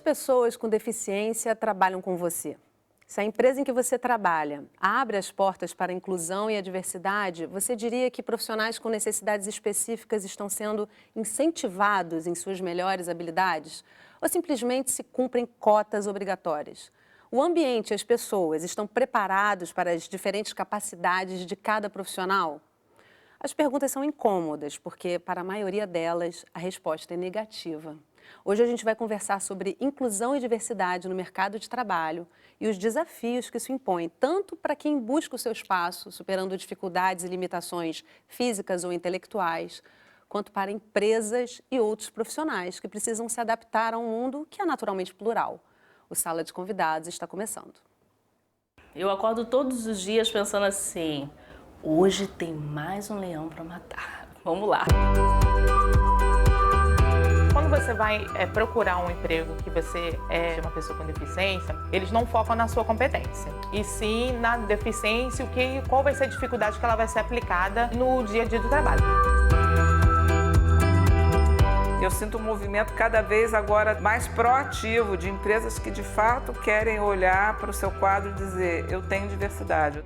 pessoas com deficiência trabalham com você? Se a empresa em que você trabalha abre as portas para a inclusão e a diversidade, você diria que profissionais com necessidades específicas estão sendo incentivados em suas melhores habilidades? Ou simplesmente se cumprem cotas obrigatórias? O ambiente e as pessoas estão preparados para as diferentes capacidades de cada profissional? As perguntas são incômodas, porque para a maioria delas a resposta é negativa. Hoje a gente vai conversar sobre inclusão e diversidade no mercado de trabalho e os desafios que isso impõe, tanto para quem busca o seu espaço, superando dificuldades e limitações físicas ou intelectuais, quanto para empresas e outros profissionais que precisam se adaptar a um mundo que é naturalmente plural. O Sala de Convidados está começando. Eu acordo todos os dias pensando assim, hoje tem mais um leão para matar. Vamos lá. Quando você vai procurar um emprego que você é uma pessoa com deficiência, eles não focam na sua competência, e sim na deficiência, qual vai ser a dificuldade que ela vai ser aplicada no dia a dia do trabalho. Eu sinto um movimento cada vez agora mais proativo de empresas que de fato querem olhar para o seu quadro e dizer, eu tenho diversidade.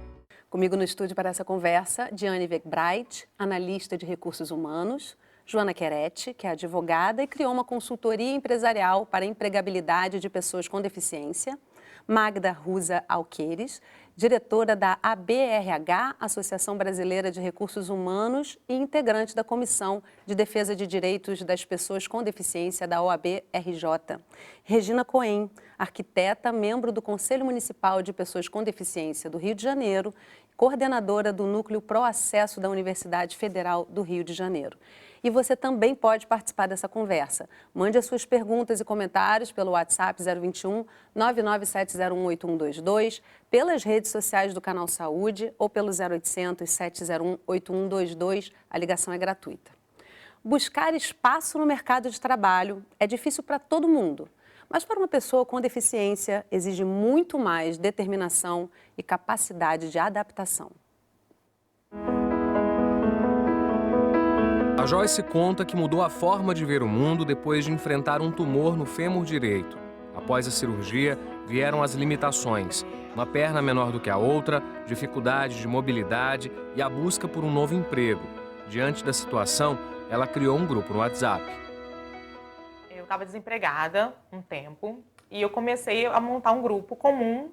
Comigo no estúdio para essa conversa, Diane Wegbreit, analista de recursos humanos, Joana Querete, que é advogada e criou uma consultoria empresarial para a empregabilidade de pessoas com deficiência, Magda Rusa Alqueires, diretora da ABRH, Associação Brasileira de Recursos Humanos, e integrante da Comissão de Defesa de Direitos das Pessoas com Deficiência da OAB-RJ. Regina Cohen, arquiteta, membro do Conselho Municipal de Pessoas com Deficiência do Rio de Janeiro, coordenadora do Núcleo Pro Acesso da Universidade Federal do Rio de Janeiro. E você também pode participar dessa conversa. Mande as suas perguntas e comentários pelo WhatsApp 021 997018122, pelas redes sociais do Canal Saúde ou pelo 0800 701 8122. A ligação é gratuita. Buscar espaço no mercado de trabalho é difícil para todo mundo, mas para uma pessoa com deficiência exige muito mais determinação e capacidade de adaptação. A Joyce conta que mudou a forma de ver o mundo depois de enfrentar um tumor no fêmur direito. Após a cirurgia, vieram as limitações. Uma perna menor do que a outra, dificuldade de mobilidade e a busca por um novo emprego. Diante da situação, ela criou um grupo no WhatsApp. Eu estava desempregada um tempo e eu comecei a montar um grupo comum,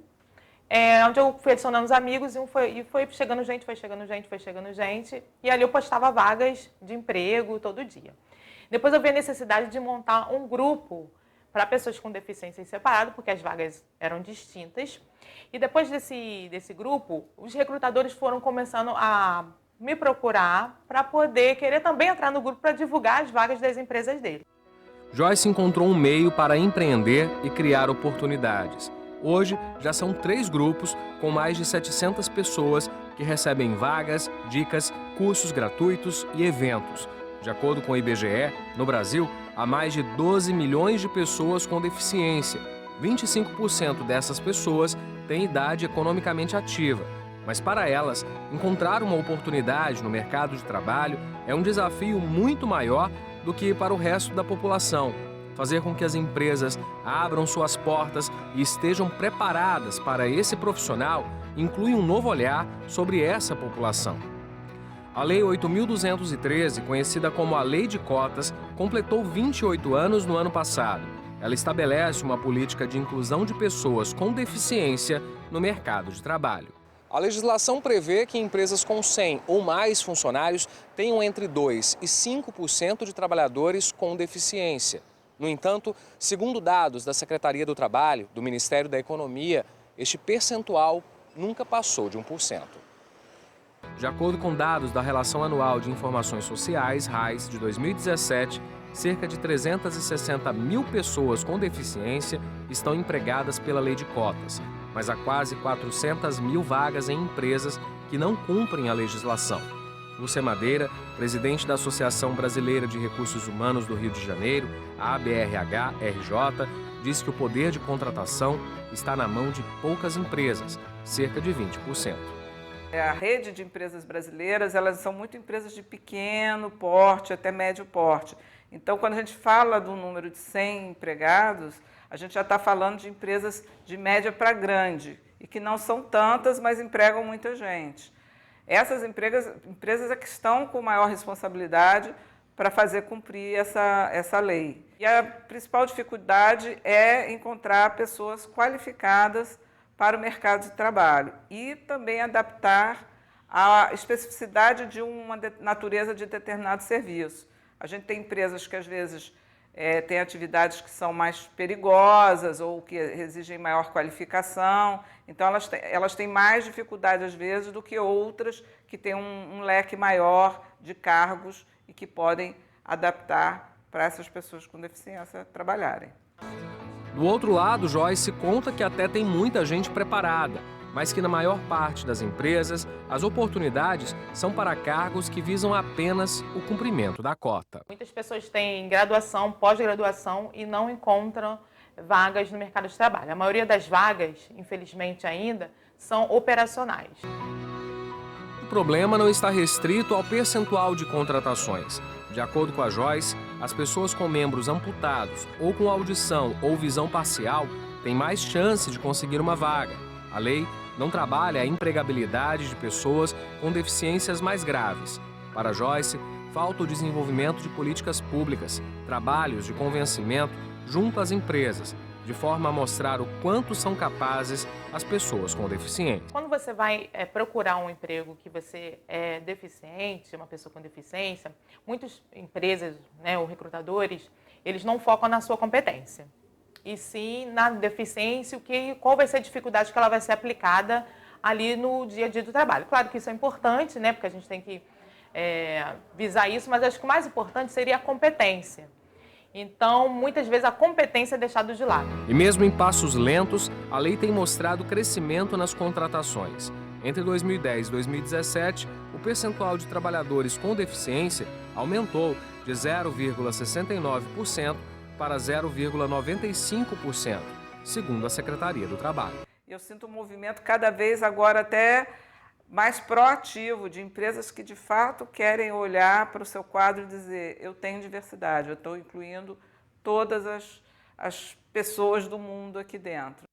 onde eu fui adicionando os amigos e foi chegando gente, foi chegando gente. E ali eu postava vagas de emprego todo dia. Depois eu vi a necessidade de montar um grupo para pessoas com deficiência separado, porque as vagas eram distintas. E depois desse grupo, os recrutadores foram começando a me procurar para poder querer também entrar no grupo para divulgar as vagas das empresas dele. Joyce encontrou um meio para empreender e criar oportunidades. Hoje, já são 3 grupos com mais de 700 pessoas que recebem vagas, dicas, cursos gratuitos e eventos. De acordo com o IBGE, no Brasil, há mais de 12 milhões de pessoas com deficiência. 25% dessas pessoas têm idade economicamente ativa. Mas para elas, encontrar uma oportunidade no mercado de trabalho é um desafio muito maior do que para o resto da população. Fazer com que as empresas abram suas portas e estejam preparadas para esse profissional inclui um novo olhar sobre essa população. A Lei 8.213, conhecida como a Lei de Cotas, completou 28 anos no ano passado. Ela estabelece uma política de inclusão de pessoas com deficiência no mercado de trabalho. A legislação prevê que empresas com 100 ou mais funcionários tenham entre 2% e 5% de trabalhadores com deficiência. No entanto, segundo dados da Secretaria do Trabalho, do Ministério da Economia, este percentual nunca passou de 1%. De acordo com dados da Relação Anual de Informações Sociais, RAIS, de 2017, cerca de 360 mil pessoas com deficiência estão empregadas pela Lei de Cotas, mas há quase 400 mil vagas em empresas que não cumprem a legislação. Lúcia Madeira, presidente da Associação Brasileira de Recursos Humanos do Rio de Janeiro, a ABRH-RJ, diz que o poder de contratação está na mão de poucas empresas, cerca de 20%. A rede de empresas brasileiras, elas são muito empresas de pequeno porte até médio porte. Então, quando a gente fala do número de 100 empregados, A gente já está falando de empresas de média para grande, e que não são tantas, mas empregam muita gente. Essas empresas é que estão com maior responsabilidade para fazer cumprir essa lei. E a principal dificuldade é encontrar pessoas qualificadas para o mercado de trabalho e também adaptar a especificidade de uma natureza de determinado serviço. A gente tem empresas que, às vezes, têm atividades que são mais perigosas ou que exigem maior qualificação. Então, elas têm mais dificuldade, às vezes, do que outras que têm um leque maior de cargos e que podem adaptar para essas pessoas com deficiência trabalharem. Do outro lado, Joyce conta que até tem muita gente preparada, mas que na maior parte das empresas, as oportunidades são para cargos que visam apenas o cumprimento da cota. Muitas pessoas têm graduação, pós-graduação e não encontram vagas no mercado de trabalho. A maioria das vagas, infelizmente ainda, são operacionais. O problema não está restrito ao percentual de contratações. De acordo com a Joyce, as pessoas com membros amputados ou com audição ou visão parcial têm mais chance de conseguir uma vaga. A lei não trabalha a empregabilidade de pessoas com deficiências mais graves. Para Joyce, falta o desenvolvimento de políticas públicas, trabalhos de convencimento junto às empresas, de forma a mostrar o quanto são capazes as pessoas com deficiência. Quando você vai procurar um emprego que você é deficiente, uma pessoa com deficiência, muitas empresas, né, ou recrutadores, eles não focam na sua competência, e sim na deficiência, qual vai ser a dificuldade que ela vai ser aplicada ali no dia a dia do trabalho. Claro que isso é importante, né, porque a gente tem que visar isso, mas acho que o mais importante seria a competência. Então, muitas vezes, a competência é deixada de lado. E mesmo em passos lentos, a lei tem mostrado crescimento nas contratações. Entre 2010 e 2017, o percentual de trabalhadores com deficiência aumentou de 0,69% para 0,95%, segundo a Secretaria do Trabalho. Eu sinto um movimento cada vez agora até mais proativo de empresas que, de fato, querem olhar para o seu quadro e dizer: eu tenho diversidade, eu estou incluindo todas as pessoas do mundo aqui dentro.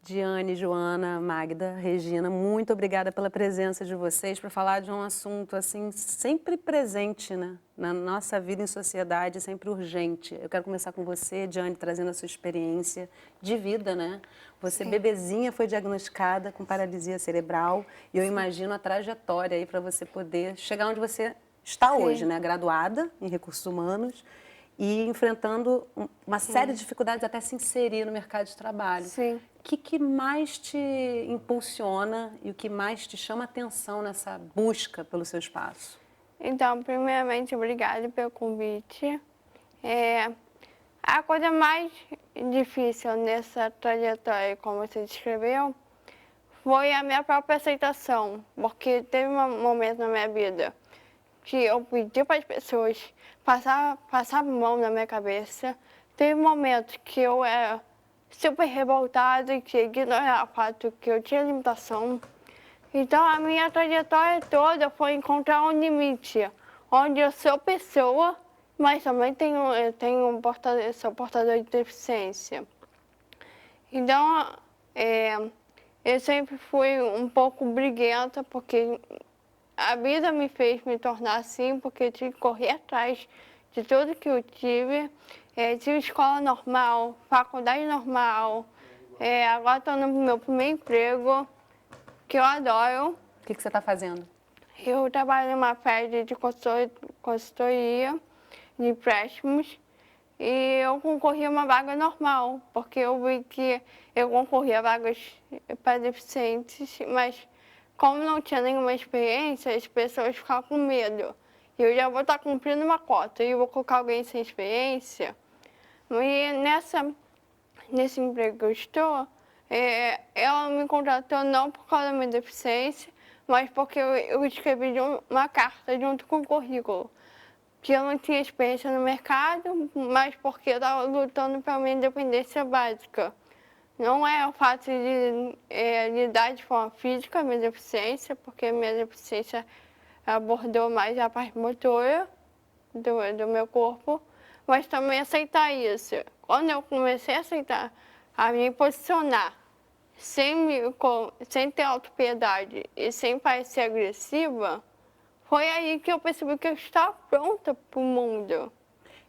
Diane, Joana, Magda, Regina, muito obrigada pela presença de vocês para falar de um assunto assim sempre presente, né, na nossa vida em sociedade, sempre urgente. Eu quero começar com você, Diane, trazendo a sua experiência de vida, né? Você, bebezinha, foi diagnosticada com paralisia cerebral e eu imagino a trajetória aí para você poder chegar onde você está hoje, né? Graduada em recursos humanos e enfrentando uma série de dificuldades até se inserir no mercado de trabalho. Sim. O que mais te impulsiona e o que mais te chama a atenção nessa busca pelo seu espaço? Então, primeiramente, obrigada pelo convite. A coisa mais difícil nessa trajetória, como você descreveu, foi a minha própria aceitação, porque teve um momento na minha vida que eu pedi para as pessoas passar a mão na minha cabeça. Teve momentos que eu era super revoltada e que ignorava o fato que eu tinha limitação. Então, a minha trajetória toda foi encontrar um limite, onde eu sou pessoa, mas também sou portador de deficiência. Então, eu sempre fui um pouco briguenta, porque a vida me fez me tornar assim, porque eu tive que correr atrás de tudo que eu tive. Tive escola normal, faculdade normal, agora estou no meu primeiro emprego, que eu adoro. O que você está fazendo? Eu trabalho numa festa de consultoria de empréstimos e eu concorri a uma vaga normal, porque eu vi que eu concorri a vagas para deficientes, mas como não tinha nenhuma experiência, as pessoas ficavam com medo. E eu já vou estar cumprindo uma cota e eu vou colocar alguém sem experiência. E nesse emprego que eu estou, ela me contratou não por causa da minha deficiência, mas porque eu escrevi uma carta junto com o currículo, que eu não tinha experiência no mercado, mas porque eu estava lutando pela minha independência básica. Não é o fato de lidar de forma física a minha deficiência, porque a minha deficiência abordou mais a parte motora do meu corpo, mas também aceitar isso. Quando eu comecei a aceitar, a me posicionar, sem ter autopiedade e sem parecer agressiva, foi aí que eu percebi que eu estava pronta para o mundo.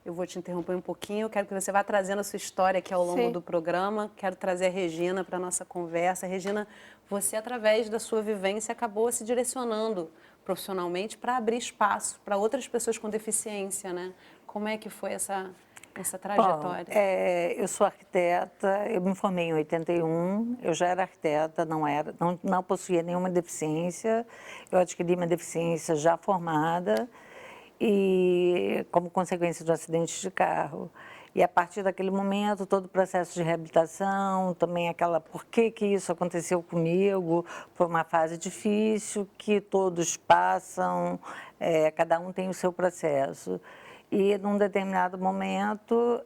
Eu vou te interromper um pouquinho, quero que você vá trazendo a sua história aqui ao longo Sim. do programa. Quero trazer a Regina para a nossa conversa. Regina, você, através da sua vivência, acabou se direcionando profissionalmente para abrir espaço para outras pessoas com deficiência, né? Como é que foi essa trajetória? Bom, eu sou arquiteta, eu me formei em 81, eu já era arquiteta, não possuía nenhuma deficiência, eu adquiri uma deficiência já formada e como consequência de um acidente de carro. E a partir daquele momento, todo o processo de reabilitação, também aquela por que isso aconteceu comigo, foi uma fase difícil que todos passam, cada um tem o seu processo. E num determinado momento,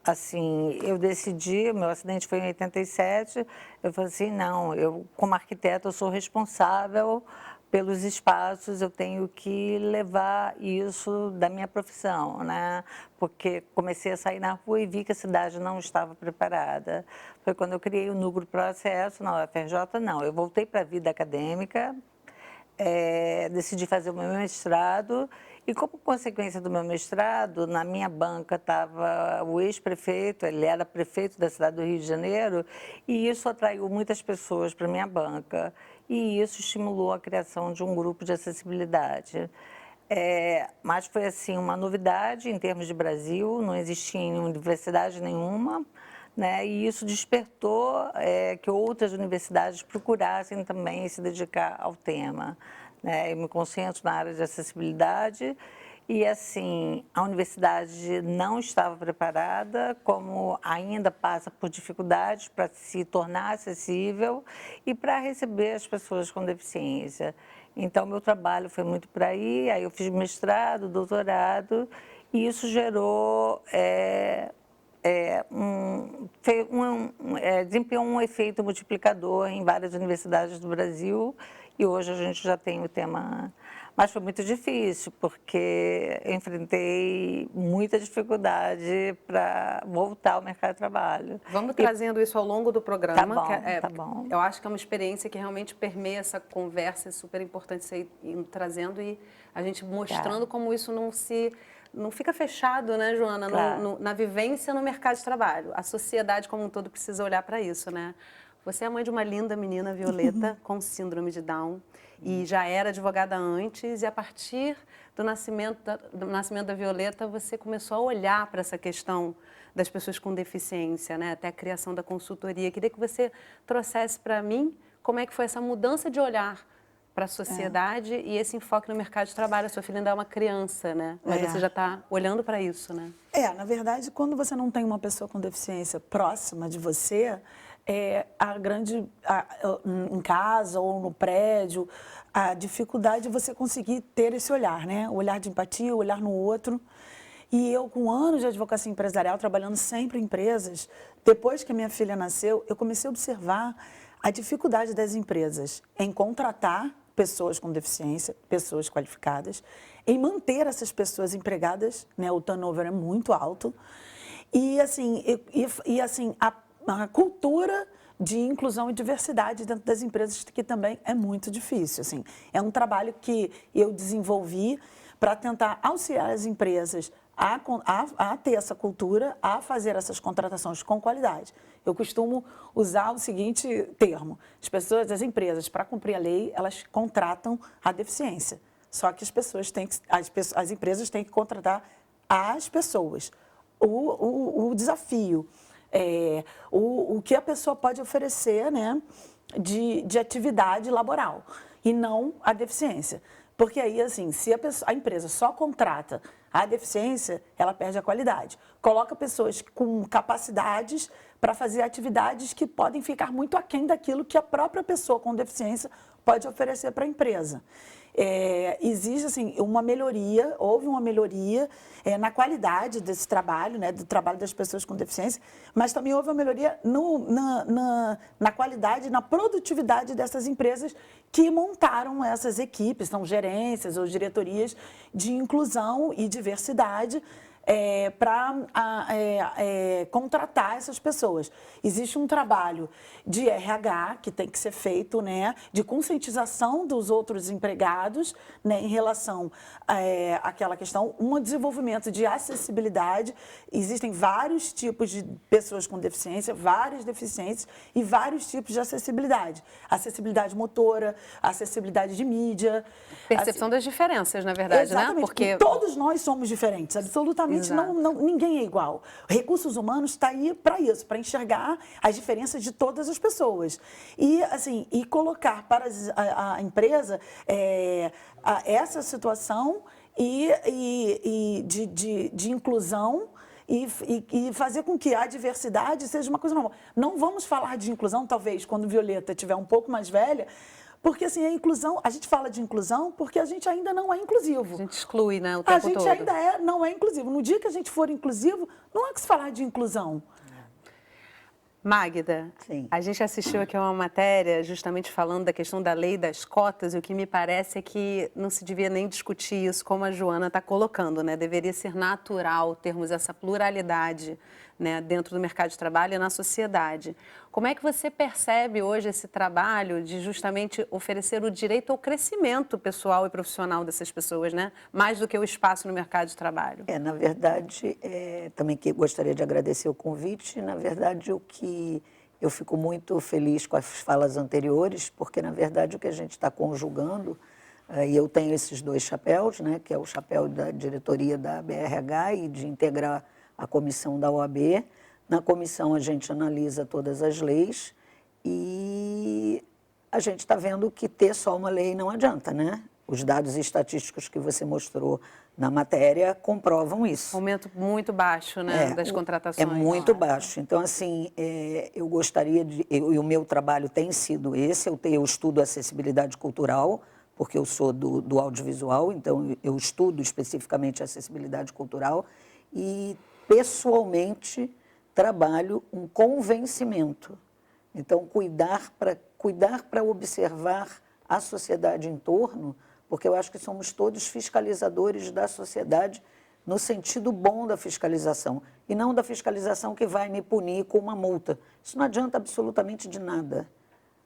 assim, eu decidi, meu acidente foi em 87, eu falei assim, não, eu como arquiteta eu sou responsável pelos espaços, eu tenho que levar isso da minha profissão, né? Porque comecei a sair na rua e vi que a cidade não estava preparada. Foi quando eu criei o Núcleo Processo, na UFRJ, não, eu voltei para a vida acadêmica, decidi fazer o meu mestrado e, como consequência do meu mestrado, na minha banca estava o ex-prefeito, ele era prefeito da cidade do Rio de Janeiro, e isso atraiu muitas pessoas para a minha banca, e isso estimulou a criação de um grupo de acessibilidade. Mas foi assim uma novidade em termos de Brasil, não existia universidade nenhuma, né? E isso despertou que outras universidades procurassem também se dedicar ao tema, né? Eu me concentro na área de acessibilidade e, assim, a universidade não estava preparada, como ainda passa por dificuldades para se tornar acessível e para receber as pessoas com deficiência. Então, meu trabalho foi muito por aí eu fiz mestrado, doutorado, e isso gerou... desempenhou um efeito multiplicador em várias universidades do Brasil e hoje a gente já tem o tema. Mas foi muito difícil, porque eu enfrentei muita dificuldade para voltar ao mercado de trabalho. Vamos trazendo isso ao longo do programa. Tá bom, tá bom. Eu acho que é uma experiência que realmente permeia essa conversa, é super importante você ir trazendo e a gente mostrando como isso não fica fechado, né, Joana, Claro. na vivência no mercado de trabalho. A sociedade como um todo precisa olhar para isso, né? Você é mãe de uma linda menina, Violeta, com síndrome de Down, e já era advogada antes, e a partir do nascimento da Violeta, você começou a olhar para essa questão das pessoas com deficiência, né? Até a criação da consultoria. Queria que você trouxesse para mim como é que foi essa mudança de olhar para a sociedade e esse enfoque no mercado de trabalho. A sua filha ainda é uma criança, né? Mas você já está olhando para isso, né? Na verdade, quando você não tem uma pessoa com deficiência próxima de você, em casa ou no prédio, a dificuldade de você conseguir ter esse olhar, né? O olhar de empatia, o olhar no outro. E eu, com anos de advocacia empresarial, trabalhando sempre em empresas, depois que a minha filha nasceu, eu comecei a observar a dificuldade das empresas em contratar pessoas com deficiência, pessoas qualificadas, em manter essas pessoas empregadas, né? O turnover é muito alto. E, assim, a cultura de inclusão e diversidade dentro das empresas, que também é muito difícil. Assim. É um trabalho que eu desenvolvi para tentar auxiliar as empresas a ter essa cultura, a fazer essas contratações com qualidade. Eu costumo usar o seguinte termo: as empresas, para cumprir a lei, elas contratam a deficiência. Só que as empresas têm que contratar as pessoas. O desafio o que a pessoa pode oferecer, né, de atividade laboral e não a deficiência. Porque aí, assim, se a empresa só contrata a deficiência, ela perde a qualidade. Coloca pessoas com capacidades para fazer atividades que podem ficar muito aquém daquilo que a própria pessoa com deficiência pode oferecer para a empresa. existe assim, uma melhoria, houve uma melhoria na qualidade desse trabalho, né, do trabalho das pessoas com deficiência, mas também houve uma melhoria na qualidade, na produtividade dessas empresas que montaram essas equipes, são gerências ou diretorias de inclusão e diversidade, para contratar essas pessoas. Existe um trabalho de RH que tem que ser feito, né, de conscientização dos outros empregados, né, em relação àquela questão, um desenvolvimento de acessibilidade. Existem vários tipos de pessoas com deficiência, várias deficiências e vários tipos de acessibilidade. Acessibilidade motora, acessibilidade de mídia. Percepção das diferenças, na verdade, exatamente, né? Porque todos nós somos diferentes, absolutamente ninguém é igual. Recursos humanos está aí para isso, para enxergar as diferenças de todas as pessoas. E, assim, colocar para a empresa essa situação de inclusão e fazer com que a diversidade seja uma coisa normal. Não vamos falar de inclusão, talvez, quando Violeta estiver um pouco mais velha, porque, assim, a gente fala de inclusão porque a gente ainda não é inclusivo. A gente exclui, né, o tempo todo. A gente ainda não é inclusivo. No dia que a gente for inclusivo, não há que se falar de inclusão. Magda, Sim. A gente assistiu aqui a uma matéria justamente falando da questão da lei das cotas, e o que me parece é que não se devia nem discutir isso como a Joana está colocando, né? Deveria ser natural termos essa pluralidade, né, dentro do mercado de trabalho e na sociedade. Como é que você percebe hoje esse trabalho de justamente oferecer o direito ao crescimento pessoal e profissional dessas pessoas, né? Mais do que o espaço no mercado de trabalho? Na verdade, também gostaria de agradecer o convite. Na verdade, eu fico muito feliz com as falas anteriores, porque, na verdade, o que a gente está conjugando, e eu tenho esses dois chapéus, né, que é o chapéu da diretoria da BRH e de integrar a comissão da OAB. Na comissão, a gente analisa todas as leis e a gente está vendo que ter só uma lei não adianta, né? Os dados estatísticos que você mostrou na matéria comprovam isso. Aumento muito baixo, né, das contratações. É muito baixo. Então, assim, eu gostaria e o meu trabalho tem sido esse, eu estudo acessibilidade cultural, porque eu sou do audiovisual, então eu estudo especificamente acessibilidade cultural e, pessoalmente, trabalho um convencimento. Então, cuidar para observar a sociedade em torno, porque eu acho que somos todos fiscalizadores da sociedade no sentido bom da fiscalização, e não da fiscalização que vai me punir com uma multa. Isso não adianta absolutamente de nada.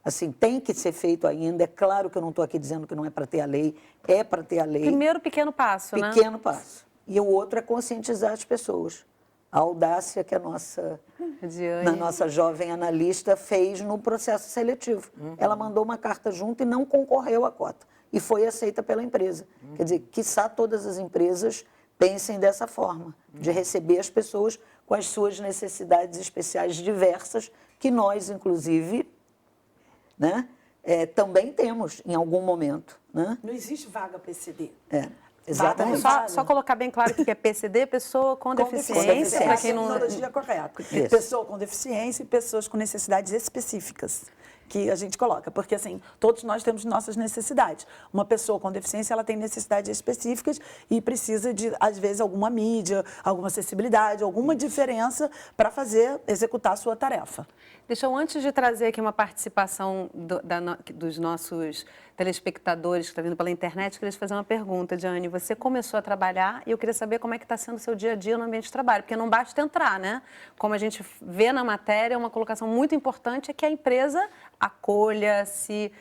Assim, tem que ser feito ainda. É claro que eu não estou aqui dizendo que não é para ter a lei, é para ter a lei. Primeiro pequeno passo, né? Pequeno passo. E o outro é conscientizar as pessoas. A audácia que a nossa jovem analista fez no processo seletivo. Ela mandou uma carta junto e não concorreu à cota. E foi aceita pela empresa. Quer dizer, quiçá todas as empresas pensem dessa forma, de receber as pessoas com as suas necessidades especiais diversas, que nós, inclusive, né, também temos em algum momento. Né? Não existe vaga PCD. Exatamente. Só colocar bem claro o que é PCD, pessoa com deficiência, para quem não... Terminologia correta. Isso. Pessoa com deficiência e pessoas com necessidades específicas, que a gente coloca, porque assim, todos nós temos nossas necessidades. Uma pessoa com deficiência, ela tem necessidades específicas e precisa de, às vezes, alguma mídia, alguma acessibilidade, alguma diferença para executar a sua tarefa. Deixa eu, antes de trazer aqui uma participação dos nossos telespectadores que estão vindo pela internet, queria te fazer uma pergunta, Diane. Você começou a trabalhar e eu queria saber como é que está sendo o seu dia a dia no ambiente de trabalho, porque não basta entrar, né? Como a gente vê na matéria, uma colocação muito importante é que a empresa acolha, se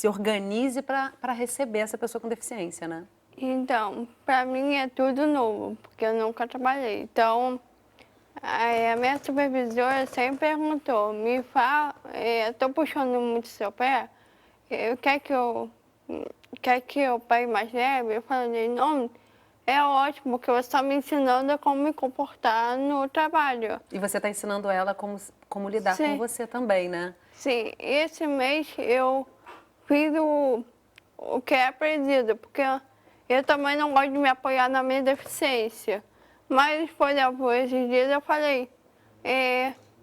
organize para receber essa pessoa com deficiência, né? Então, para mim é tudo novo, porque eu nunca trabalhei. Então, a minha supervisora sempre perguntou, me fala, estou puxando muito seu pé, quer que eu pegue mais leve? Eu falei, não, é ótimo, porque você está me ensinando a como me comportar no trabalho. E você está ensinando ela como lidar Sim. com você também, né? Sim, esse mês eu fiz o que é aprendido, porque eu também não gosto de me apoiar na minha deficiência. Mas, por exemplo, esses dias eu falei,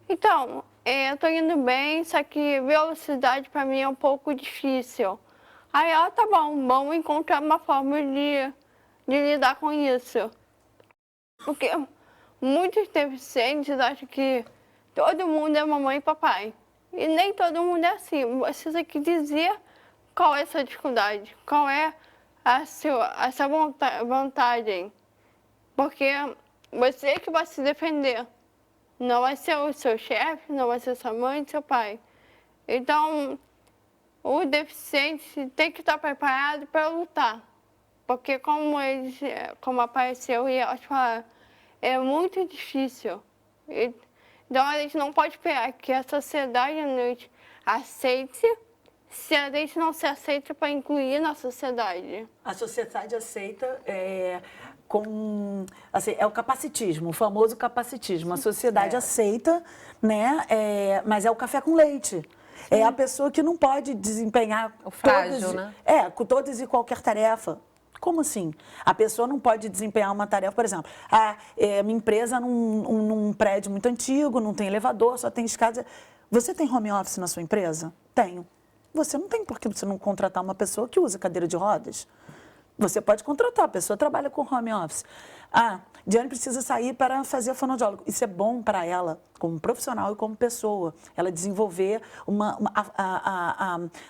então, eu estou indo bem, só que velocidade para mim é um pouco difícil. Aí ela, tá bom, vamos encontrar uma forma de lidar com isso. Porque muitos deficientes acham que todo mundo é mamãe e papai. E nem todo mundo é assim. Você tem que dizer qual é a sua dificuldade, qual é a sua vantagem. Porque você que vai se defender. Não vai ser o seu chefe, não vai ser sua mãe e seu pai. Então, o deficiente tem que estar preparado para lutar. Porque como apareceu e elas falaram, é muito difícil. Então a gente não pode esperar que a sociedade aceite se a gente não se aceita para incluir na sociedade. A sociedade aceita assim, é o capacitismo, o famoso capacitismo. A sociedade aceita, né? Mas é o café com leite. É a pessoa que não pode desempenhar o frágil, né? Com todas e qualquer tarefa. Como assim? A pessoa não pode desempenhar uma tarefa, por exemplo, minha empresa num prédio muito antigo, não tem elevador, só tem escada. Você tem home office na sua empresa? Tenho. Você não tem por que você não contratar uma pessoa que usa cadeira de rodas. Você pode contratar, a pessoa trabalha com home office. Diane precisa sair para fazer fonoaudiólogo. Isso é bom para ela, como profissional e como pessoa. Ela desenvolver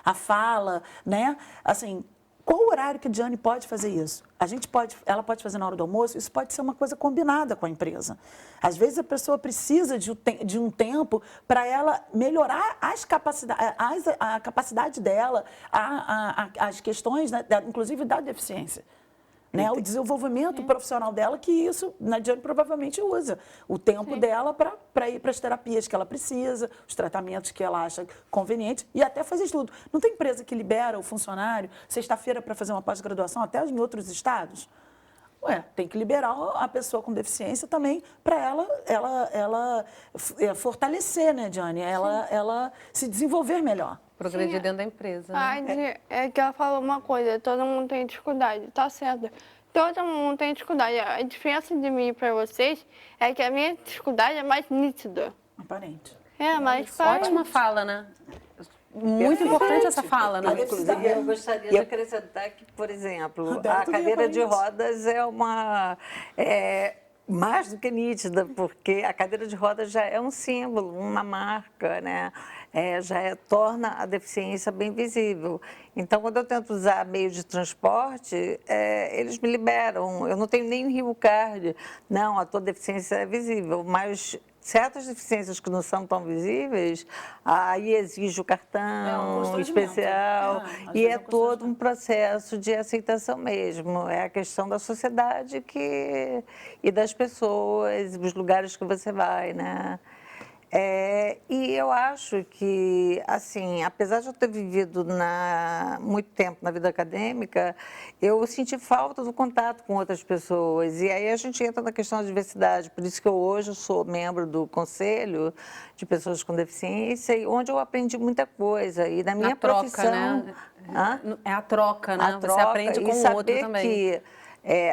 a fala, né? Assim, qual o horário que a Diane pode fazer isso? Ela pode fazer na hora do almoço, isso pode ser uma coisa combinada com a empresa. Às vezes a pessoa precisa de um tempo para ela melhorar a capacidade dela, as questões, né, inclusive da deficiência. Né? O desenvolvimento profissional dela, que isso a Diane provavelmente usa. O tempo dela para ir para as terapias que ela precisa, os tratamentos que ela acha conveniente e até fazer estudo. Não tem empresa que libera o funcionário sexta-feira para fazer uma pós-graduação, até em outros estados? Tem que liberar a pessoa com deficiência também para ela fortalecer, né, Diane? Ela se desenvolver melhor. Progredir dentro da empresa. Né? É que ela falou uma coisa, todo mundo tem dificuldade, tá certo. Todo mundo tem dificuldade. A diferença de mim para vocês é que a minha dificuldade é mais nítida. Aparente. Mais ótima fala, né? Muito importante essa fala, né? Inclusive, eu gostaria de acrescentar que, por exemplo, a cadeira de rodas é mais do que nítida, porque a cadeira de rodas já é um símbolo, uma marca, né? Torna a deficiência bem visível. Então, quando eu tento usar meio de transporte, eles me liberam. Eu não tenho nem Rio Card. Não, a tua deficiência é visível, mas certas deficiências que não são tão visíveis, aí exige o cartão especial e é todo um processo de aceitação mesmo. É a questão da sociedade e das pessoas, dos lugares que você vai, né? E eu acho que, assim, apesar de eu ter vivido muito tempo na vida acadêmica, eu senti falta do contato com outras pessoas. E aí a gente entra na questão da diversidade. Por isso que hoje sou membro do Conselho de Pessoas com Deficiência, onde eu aprendi muita coisa. E na minha profissão... Né? É a troca, né? Você aprende com o outro também.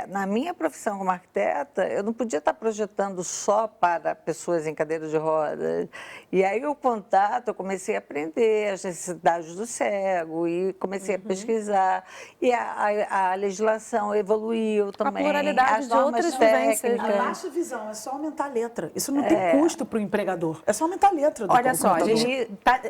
Na minha profissão como arquiteta, eu não podia estar projetando só para pessoas em cadeira de rodas. E aí o contato, eu comecei a aprender as necessidades do cego e comecei a pesquisar. E a legislação evoluiu também. A pluralidade de outras vivências. A baixa visão é só aumentar a letra. Isso não tem custo para o empregador. É só aumentar a letra do Olha só,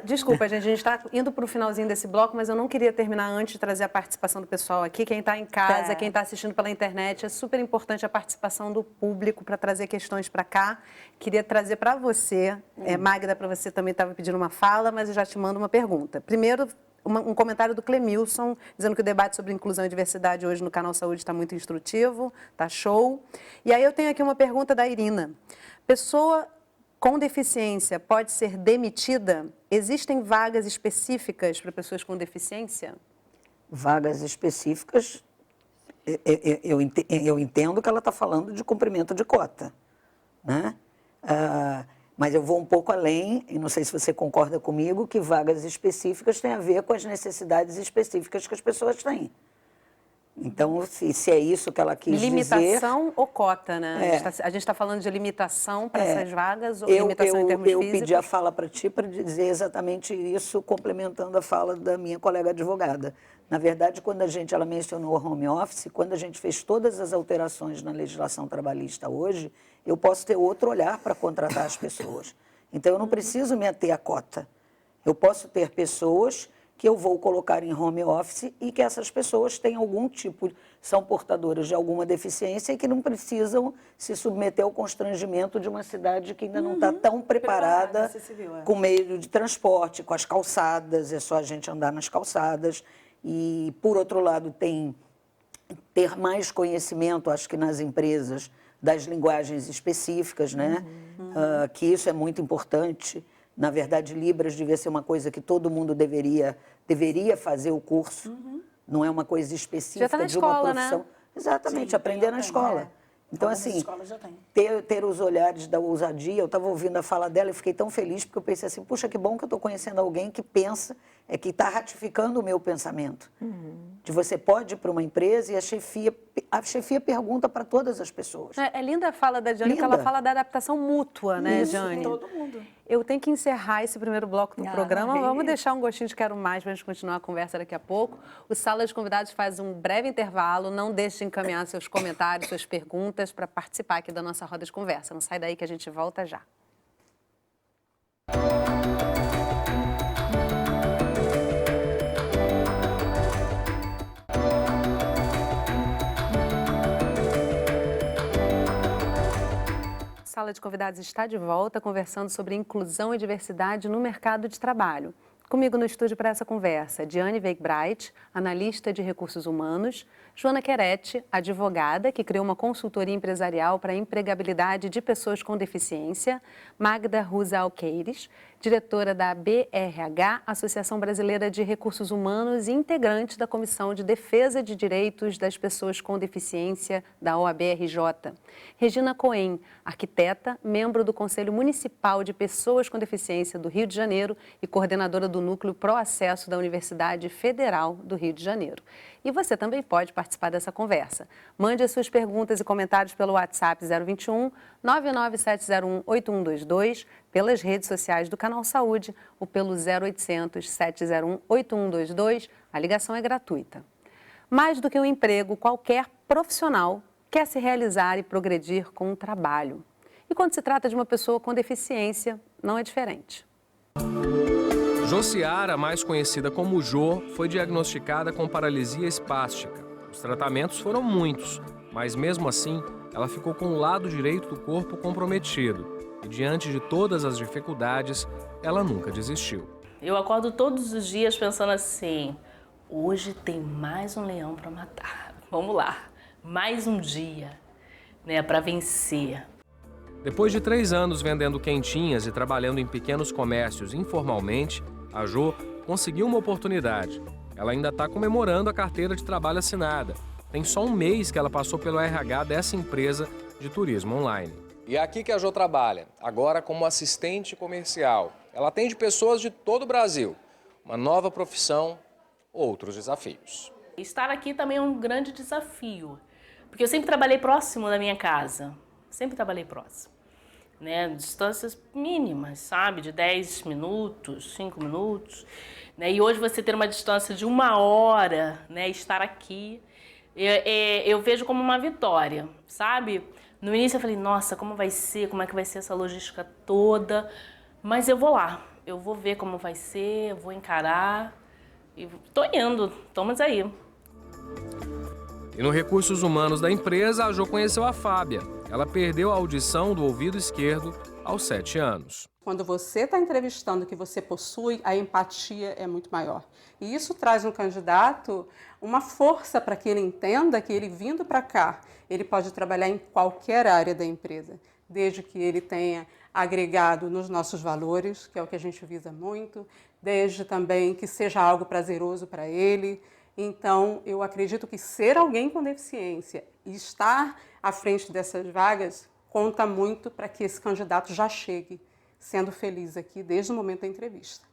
desculpa, gente, a gente está indo para o finalzinho desse bloco, mas eu não queria terminar antes de trazer a participação do pessoal aqui. Quem está em casa, quem está assistindo pela internet, é super importante a participação do público para trazer questões para cá. Queria trazer para você, Magda, para você também estava pedindo uma fala, mas eu já te mando uma pergunta. Primeiro, um comentário do Clemilson, dizendo que o debate sobre inclusão e diversidade hoje no Canal Saúde está muito instrutivo, está show. E aí eu tenho aqui uma pergunta da Irina. Pessoa com deficiência pode ser demitida? Existem vagas específicas para pessoas com deficiência? Vagas específicas... Eu entendo que ela está falando de cumprimento de cota, né? Mas eu vou um pouco além, e não sei se você concorda comigo, que vagas específicas têm a ver com as necessidades específicas que as pessoas têm. Então, se é isso que ela quis limitação ou cota, né? É. A gente está falando de limitação para essas vagas ou limitação em termos físicos? Eu pedi a fala para ti para dizer exatamente isso, complementando a fala da minha colega advogada. Na verdade, quando ela mencionou o home office, quando a gente fez todas as alterações na legislação trabalhista hoje, eu posso ter outro olhar para contratar as pessoas. Então, eu não preciso me ater à cota. Eu posso ter pessoas que eu vou colocar em home office e que essas pessoas têm algum tipo, são portadoras de alguma deficiência e que não precisam se submeter ao constrangimento de uma cidade que ainda não está tão preparada com meio de transporte, com as calçadas, é só a gente andar nas calçadas. E, por outro lado, ter mais conhecimento, acho que nas empresas, das linguagens específicas, né? Que isso é muito importante. Na verdade, Libras devia ser uma coisa que todo mundo deveria fazer o curso. Não é uma coisa específica já tá na de uma escola, profissão. né? Exatamente, aprender na escola. Então, assim, ter os olhares da ousadia, eu estava ouvindo a fala dela e fiquei tão feliz porque eu pensei assim, puxa, que bom que eu estou conhecendo alguém que pensa, que está ratificando o meu pensamento. De você pode ir para uma empresa e a chefia pergunta para todas as pessoas. É linda a fala da Jane, que ela fala da adaptação mútua, né, Jane? Todo mundo. Eu tenho que encerrar esse primeiro bloco do programa. Vamos deixar um gostinho de quero mais para a gente continuar a conversa daqui a pouco. O Sala de Convidados faz um breve intervalo. Não deixe de encaminhar seus comentários, suas perguntas para participar aqui da nossa roda de conversa. Não sai daí que a gente volta já. Sala de Convidados está de volta conversando sobre inclusão e diversidade no mercado de trabalho. Comigo no estúdio para essa conversa, Diane Weigbright, analista de recursos humanos, Joana Querete, advogada, que criou uma consultoria empresarial para a empregabilidade de pessoas com deficiência, Magda Ruza Alqueires, diretora da BRH, Associação Brasileira de Recursos Humanos e integrante da Comissão de Defesa de Direitos das Pessoas com Deficiência da OAB-RJ. Regina Cohen, arquiteta, membro do Conselho Municipal de Pessoas com Deficiência do Rio de Janeiro e coordenadora do Núcleo Pro Acesso da Universidade Federal do Rio de Janeiro. E você também pode participar dessa conversa. Mande as suas perguntas e comentários pelo WhatsApp 021 99701 8122, pelas redes sociais do Canal Saúde ou pelo 0800 701 8122. A ligação é gratuita. Mais do que um emprego, qualquer profissional quer se realizar e progredir com o trabalho. E quando se trata de uma pessoa com deficiência, não é diferente. Josiara, mais conhecida como Jô, foi diagnosticada com paralisia espástica. Os tratamentos foram muitos, mas mesmo assim, ela ficou com o lado direito do corpo comprometido. E diante de todas as dificuldades, ela nunca desistiu. Eu acordo todos os dias pensando assim, hoje tem mais um leão para matar. Vamos lá, mais um dia, né, para vencer. Depois de 3 anos vendendo quentinhas e trabalhando em pequenos comércios informalmente, a Jô conseguiu uma oportunidade. Ela ainda está comemorando a carteira de trabalho assinada. Tem só um mês que ela passou pelo RH dessa empresa de turismo online. E é aqui que a Jô trabalha, agora como assistente comercial. Ela atende pessoas de todo o Brasil. Uma nova profissão, outros desafios. Estar aqui também é um grande desafio, porque eu sempre trabalhei próximo da minha casa. Sempre trabalhei próximo, né? Distâncias mínimas, sabe? De 10 minutos, 5 minutos. Né? E hoje você ter uma distância de 1 hora, né? Estar aqui, eu vejo como uma vitória, sabe? No início eu falei, nossa, como vai ser? Como é que vai ser essa logística toda? Mas eu vou lá, eu vou ver como vai ser, eu vou encarar. E tô indo, estamos aí. E no Recursos Humanos da empresa, a Jô conheceu a Fábia. Ela perdeu a audição do ouvido esquerdo aos 7 anos. Quando você está entrevistando o que você possui, a empatia é muito maior. E isso traz no candidato uma força para que ele entenda que ele vindo para cá, ele pode trabalhar em qualquer área da empresa, desde que ele tenha agregado nos nossos valores, que é o que a gente visa muito, desde também que seja algo prazeroso para ele. Então, eu acredito que ser alguém com deficiência e estar à frente dessas vagas conta muito para que esse candidato já chegue sendo feliz aqui desde o momento da entrevista.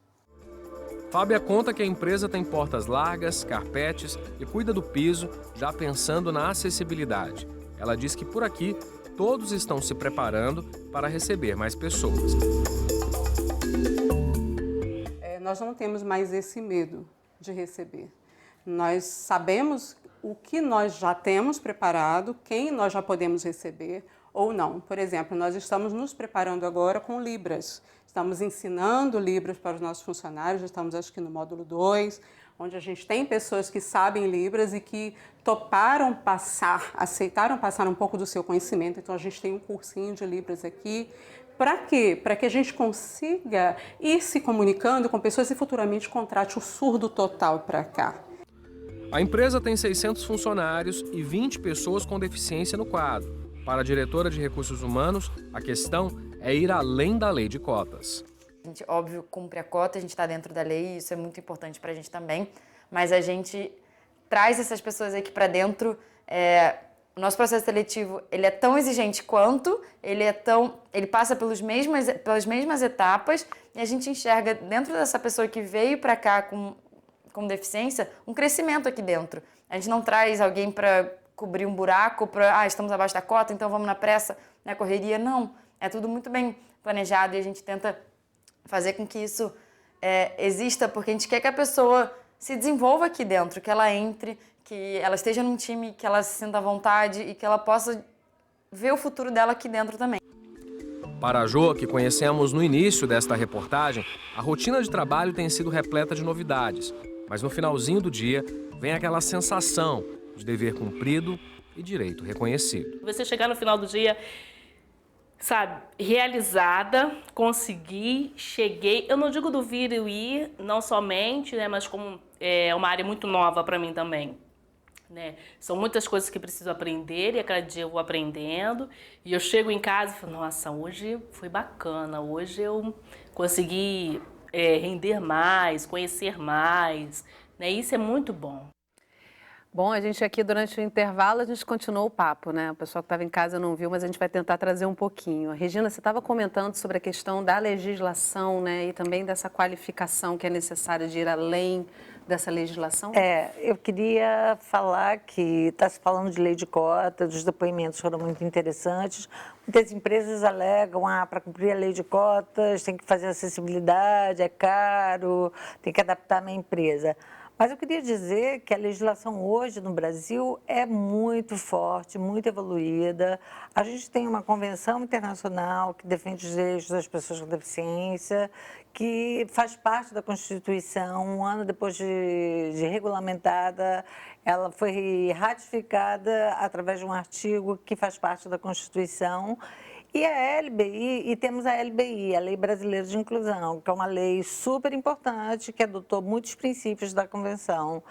Fábia conta que a empresa tem portas largas, carpetes e cuida do piso, já pensando na acessibilidade. Ela diz que por aqui todos estão se preparando para receber mais pessoas. Nós não temos mais esse medo de receber. Nós sabemos o que nós já temos preparado, quem nós já podemos receber ou não. Por exemplo, nós estamos nos preparando agora com Libras. Estamos ensinando Libras para os nossos funcionários, já estamos acho que no módulo 2, onde a gente tem pessoas que sabem Libras e que toparam passar, aceitaram passar um pouco do seu conhecimento. Então a gente tem um cursinho de Libras aqui. Para quê? Para que a gente consiga ir se comunicando com pessoas e futuramente contrate o surdo total para cá. A empresa tem 600 funcionários e 20 pessoas com deficiência no quadro. Para a diretora de Recursos Humanos, a questão é ir além da lei de cotas. A gente, óbvio, cumpre a cota, a gente está dentro da lei, isso é muito importante para a gente também, mas a gente traz essas pessoas aqui para dentro. O nosso processo seletivo, ele é tão exigente quanto, ele passa pelas mesmas etapas, e a gente enxerga dentro dessa pessoa que veio para cá com deficiência, um crescimento aqui dentro. A gente não traz alguém para cobrir um buraco, estamos abaixo da cota, então vamos na pressa, na correria. Não, é tudo muito bem planejado e a gente tenta fazer com que isso exista, porque a gente quer que a pessoa se desenvolva aqui dentro, que ela entre, que ela esteja num time, que ela se sinta à vontade e que ela possa ver o futuro dela aqui dentro também. Para a Jo, que conhecemos no início desta reportagem, a rotina de trabalho tem sido repleta de novidades, mas no finalzinho do dia vem aquela sensação de dever cumprido e direito reconhecido. Você chegar no final do dia, sabe, realizada, consegui, cheguei. Eu não digo do vir e o ir, não somente, né, mas como é uma área muito nova para mim também. Né? São muitas coisas que preciso aprender e a cada dia eu vou aprendendo. E eu chego em casa e falo, nossa, hoje foi bacana, hoje eu consegui render mais, conhecer mais. Né? Isso é muito bom. Bom, a gente aqui durante o intervalo, a gente continuou o papo, né? O pessoal que estava em casa não viu, mas a gente vai tentar trazer um pouquinho. Regina, você estava comentando sobre a questão da legislação, né? E também dessa qualificação que é necessária de ir além dessa legislação? Eu queria falar que está se falando de lei de cotas, os depoimentos foram muito interessantes. Muitas empresas alegam, para cumprir a lei de cotas, tem que fazer acessibilidade, é caro, tem que adaptar a minha empresa. Mas eu queria dizer que a legislação hoje no Brasil é muito forte, muito evoluída. A gente tem uma convenção internacional que defende os direitos das pessoas com deficiência, que faz parte da Constituição. Um ano depois de regulamentada, ela foi ratificada através de um artigo que faz parte da Constituição. E a LBI, e temos a LBI, a Lei Brasileira de Inclusão, que é uma lei super importante, que adotou muitos princípios da Convenção.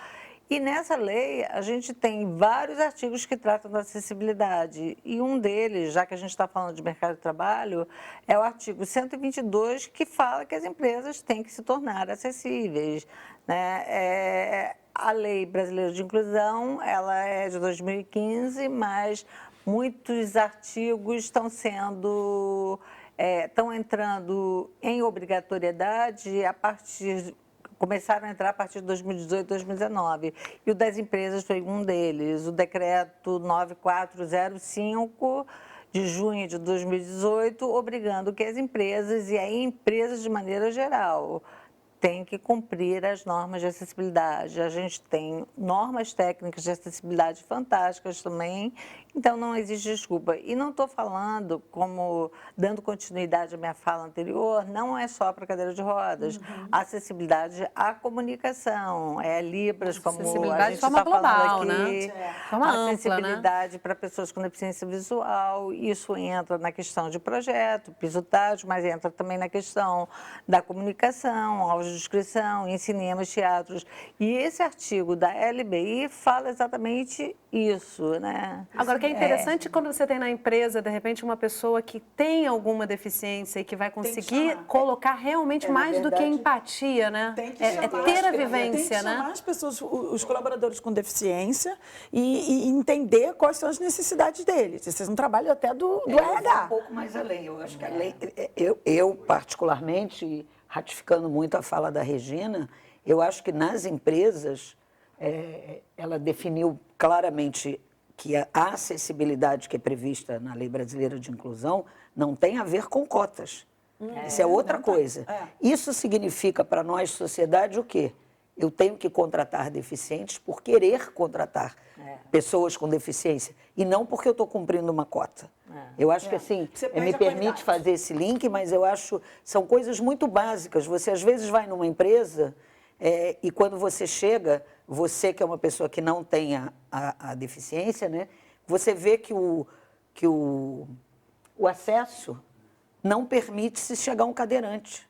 E nessa lei, a gente tem vários artigos que tratam da acessibilidade. E um deles, já que a gente está falando de mercado de trabalho, é o artigo 122, que fala que as empresas têm que se tornar acessíveis. Né? A Lei Brasileira de Inclusão, ela é de 2015, mas muitos artigos estão entrando em obrigatoriedade começaram a entrar a partir de 2018, 2019. E o das empresas foi um deles, o decreto 9405 de junho de 2018, obrigando que as empresas, e aí empresas de maneira geral, tem que cumprir as normas de acessibilidade. A gente tem normas técnicas de acessibilidade fantásticas também, então não existe desculpa. E não estou falando, como dando continuidade à minha fala anterior, não é só para cadeira de rodas. A acessibilidade à comunicação, Libras, como a gente está falando aqui. Né? A acessibilidade para pessoas com deficiência visual, isso entra na questão de projeto, pisotágio, mas entra também na questão da comunicação, audiodescrição, em cinemas, teatros. E esse artigo da LBI fala exatamente isso, né? Agora, o que é interessante quando você tem na empresa, de repente, uma pessoa que tem alguma deficiência e que vai conseguir colocar realmente mais do que empatia, né? Tem que ter a vivência, tem que né? chamar as pessoas, os colaboradores com deficiência e entender quais são as necessidades deles. Vocês não trabalham até do RH. Um pouco mais além. Eu acho que a lei, eu particularmente, ratificando muito a fala da Regina, Eu acho que nas empresas, ela definiu claramente que a acessibilidade que é prevista na Lei Brasileira de Inclusão não tem a ver com cotas. Isso é outra coisa. Isso significa para nós, sociedade, o quê? Eu tenho que contratar deficientes por querer contratar pessoas com deficiência e não porque eu estou cumprindo uma cota. Eu acho que assim, me permite fazer esse link, mas eu acho são coisas muito básicas. Você às vezes vai numa empresa e quando você chega, você que é uma pessoa que não tem a deficiência, né, você vê que o acesso não permite se chegar um cadeirante.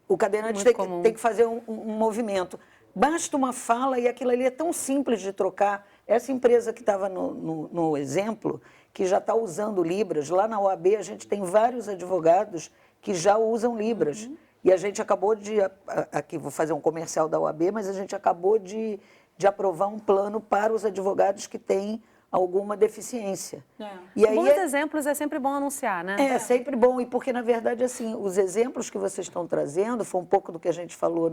O cadeirante tem que fazer um movimento. Basta uma fala e aquilo ali é tão simples de trocar. Essa empresa que estava no exemplo, que já está usando Libras, lá na OAB a gente tem vários advogados que já usam Libras. E a gente acabou de, aqui vou fazer um comercial da OAB, mas a gente acabou de aprovar um plano para os advogados que têm alguma deficiência. E aí, bons exemplos é sempre bom anunciar, né? É sempre bom, e porque, na verdade, assim, os exemplos que vocês estão trazendo, foi um pouco do que a gente falou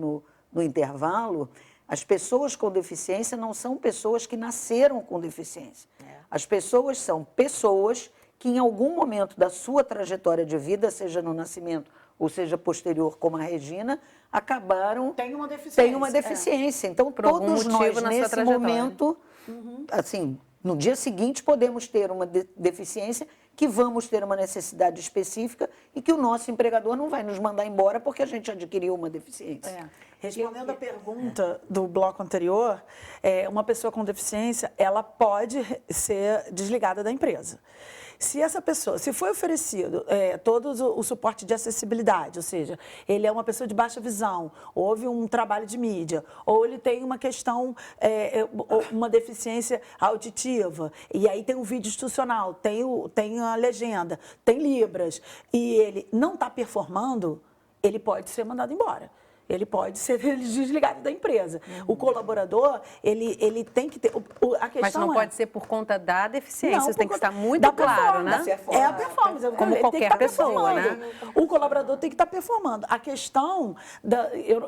no intervalo, as pessoas com deficiência não são pessoas que nasceram com deficiência. As pessoas são pessoas que, em algum momento da sua trajetória de vida, seja no nascimento ou seja posterior, como a Regina, acabaram... Tem uma deficiência. Tem uma deficiência. Então, todos nós, nesse momento, assim... No dia seguinte, podemos ter uma deficiência que vamos ter uma necessidade específica e que o nosso empregador não vai nos mandar embora porque a gente adquiriu uma deficiência. Respondendo a pergunta do bloco anterior, uma pessoa com deficiência, ela pode ser desligada da empresa. Se essa pessoa, se foi oferecido todo o suporte de acessibilidade, ou seja, ele é uma pessoa de baixa visão, houve um trabalho de mídia, ou ele tem uma questão, uma deficiência auditiva, e aí tem o vídeo institucional, tem a legenda, tem Libras, e ele não está performando, ele pode ser mandado embora. Ele pode ser desligado da empresa. O colaborador, ele tem que ter... A questão mas não pode ser por conta da deficiência, isso tem que estar muito claro, né? É a performance. Como qualquer pessoa, né? O colaborador tem que estar performando. A questão,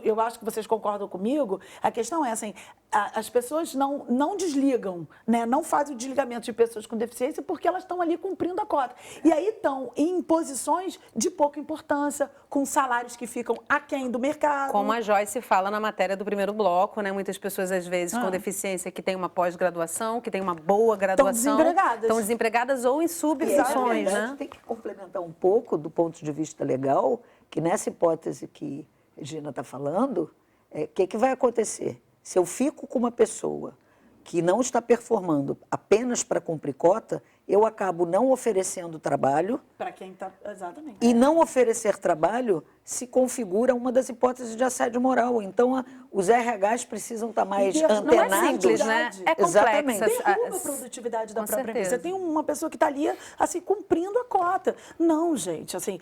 eu acho que vocês concordam comigo, a questão é assim, as pessoas não desligam, né? Não fazem o desligamento de pessoas com deficiência porque elas estão ali cumprindo a cota. E aí estão em posições de pouca importância, com salários que ficam aquém do mercado. Como a Joyce fala na matéria do primeiro bloco, né? Muitas pessoas, às vezes, com deficiência, que têm uma pós-graduação, que têm uma boa graduação... Estão desempregadas ou em subfunções, né? Tem que complementar um pouco, do ponto de vista legal, que nessa hipótese que a Regina está falando, o que vai acontecer? Se eu fico com uma pessoa que não está performando apenas para cumprir cota, eu acabo não oferecendo trabalho. Para quem está... Exatamente. E não oferecer trabalho se configura uma das hipóteses de assédio moral. Então, os RHs precisam estar mais antenados. Não é simples, né? É complexo. Derruba a produtividade da própria empresa. Você tem uma pessoa que está ali, assim, cumprindo a cota. Não, gente, assim,